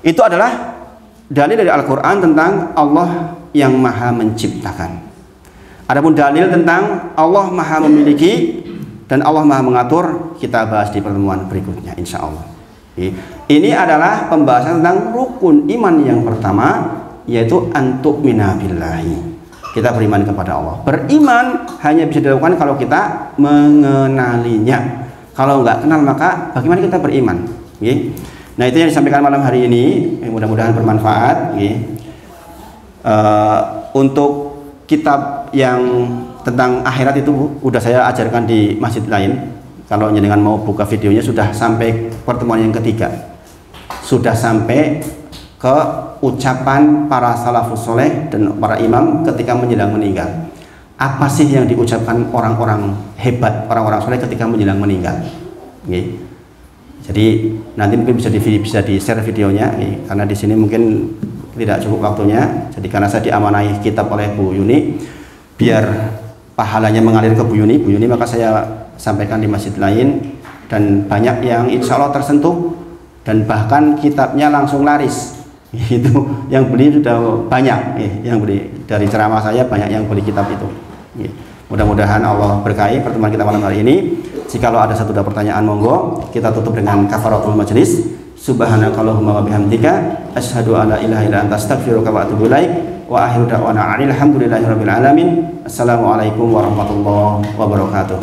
[SPEAKER 1] Itu adalah dalil dari Al-Qur'an tentang Allah yang maha menciptakan. Adapun dalil tentang Allah maha memiliki dan Allah maha mengatur, kita bahas di pertemuan berikutnya insya Allah. Ini adalah pembahasan tentang rukun iman yang pertama, yaitu antu'mina billahi. Kita beriman kepada Allah. Beriman hanya bisa dilakukan kalau kita mengenalinya. Kalau nggak kenal maka bagaimana kita beriman? Nah, itu yang disampaikan malam hari ini. Mudah-mudahan bermanfaat. Untuk kitab yang tentang akhirat itu udah saya ajarkan di masjid lain. Kalau jenengan mau buka videonya sudah sampai pertemuan yang ketiga, sudah sampai ke ucapan para salafus soleh dan para imam ketika menjelang meninggal. Apa sih yang diucapkan orang-orang hebat, orang-orang soleh ketika menjelang meninggal? Jadi nanti mungkin bisa di share videonya, karena di sini mungkin tidak cukup waktunya. Jadi karena saya diamanahi kitab oleh Bu Yuni, biar pahalanya mengalir ke Bu Yuni, maka saya sampaikan di masjid lain, dan banyak yang insya Allah tersentuh dan bahkan kitabnya langsung laris. Itu yang beli sudah banyak, yang beli dari ceramah saya banyak yang beli kitab itu. Mudah-mudahan Allah berkahi pertemuan kita malam hari ini. Jikalau ada satu dua pertanyaan, monggo kita tutup dengan kafaratul majlis. Subhanakallahumma wa bihamdika asyhadu an la ilaha illa anta astaghfiruka wa atubu ilaik. Wa akhiru da'wana alhamdulillahirabbil alamin. Assalamualaikum warahmatullahi wabarakatuh.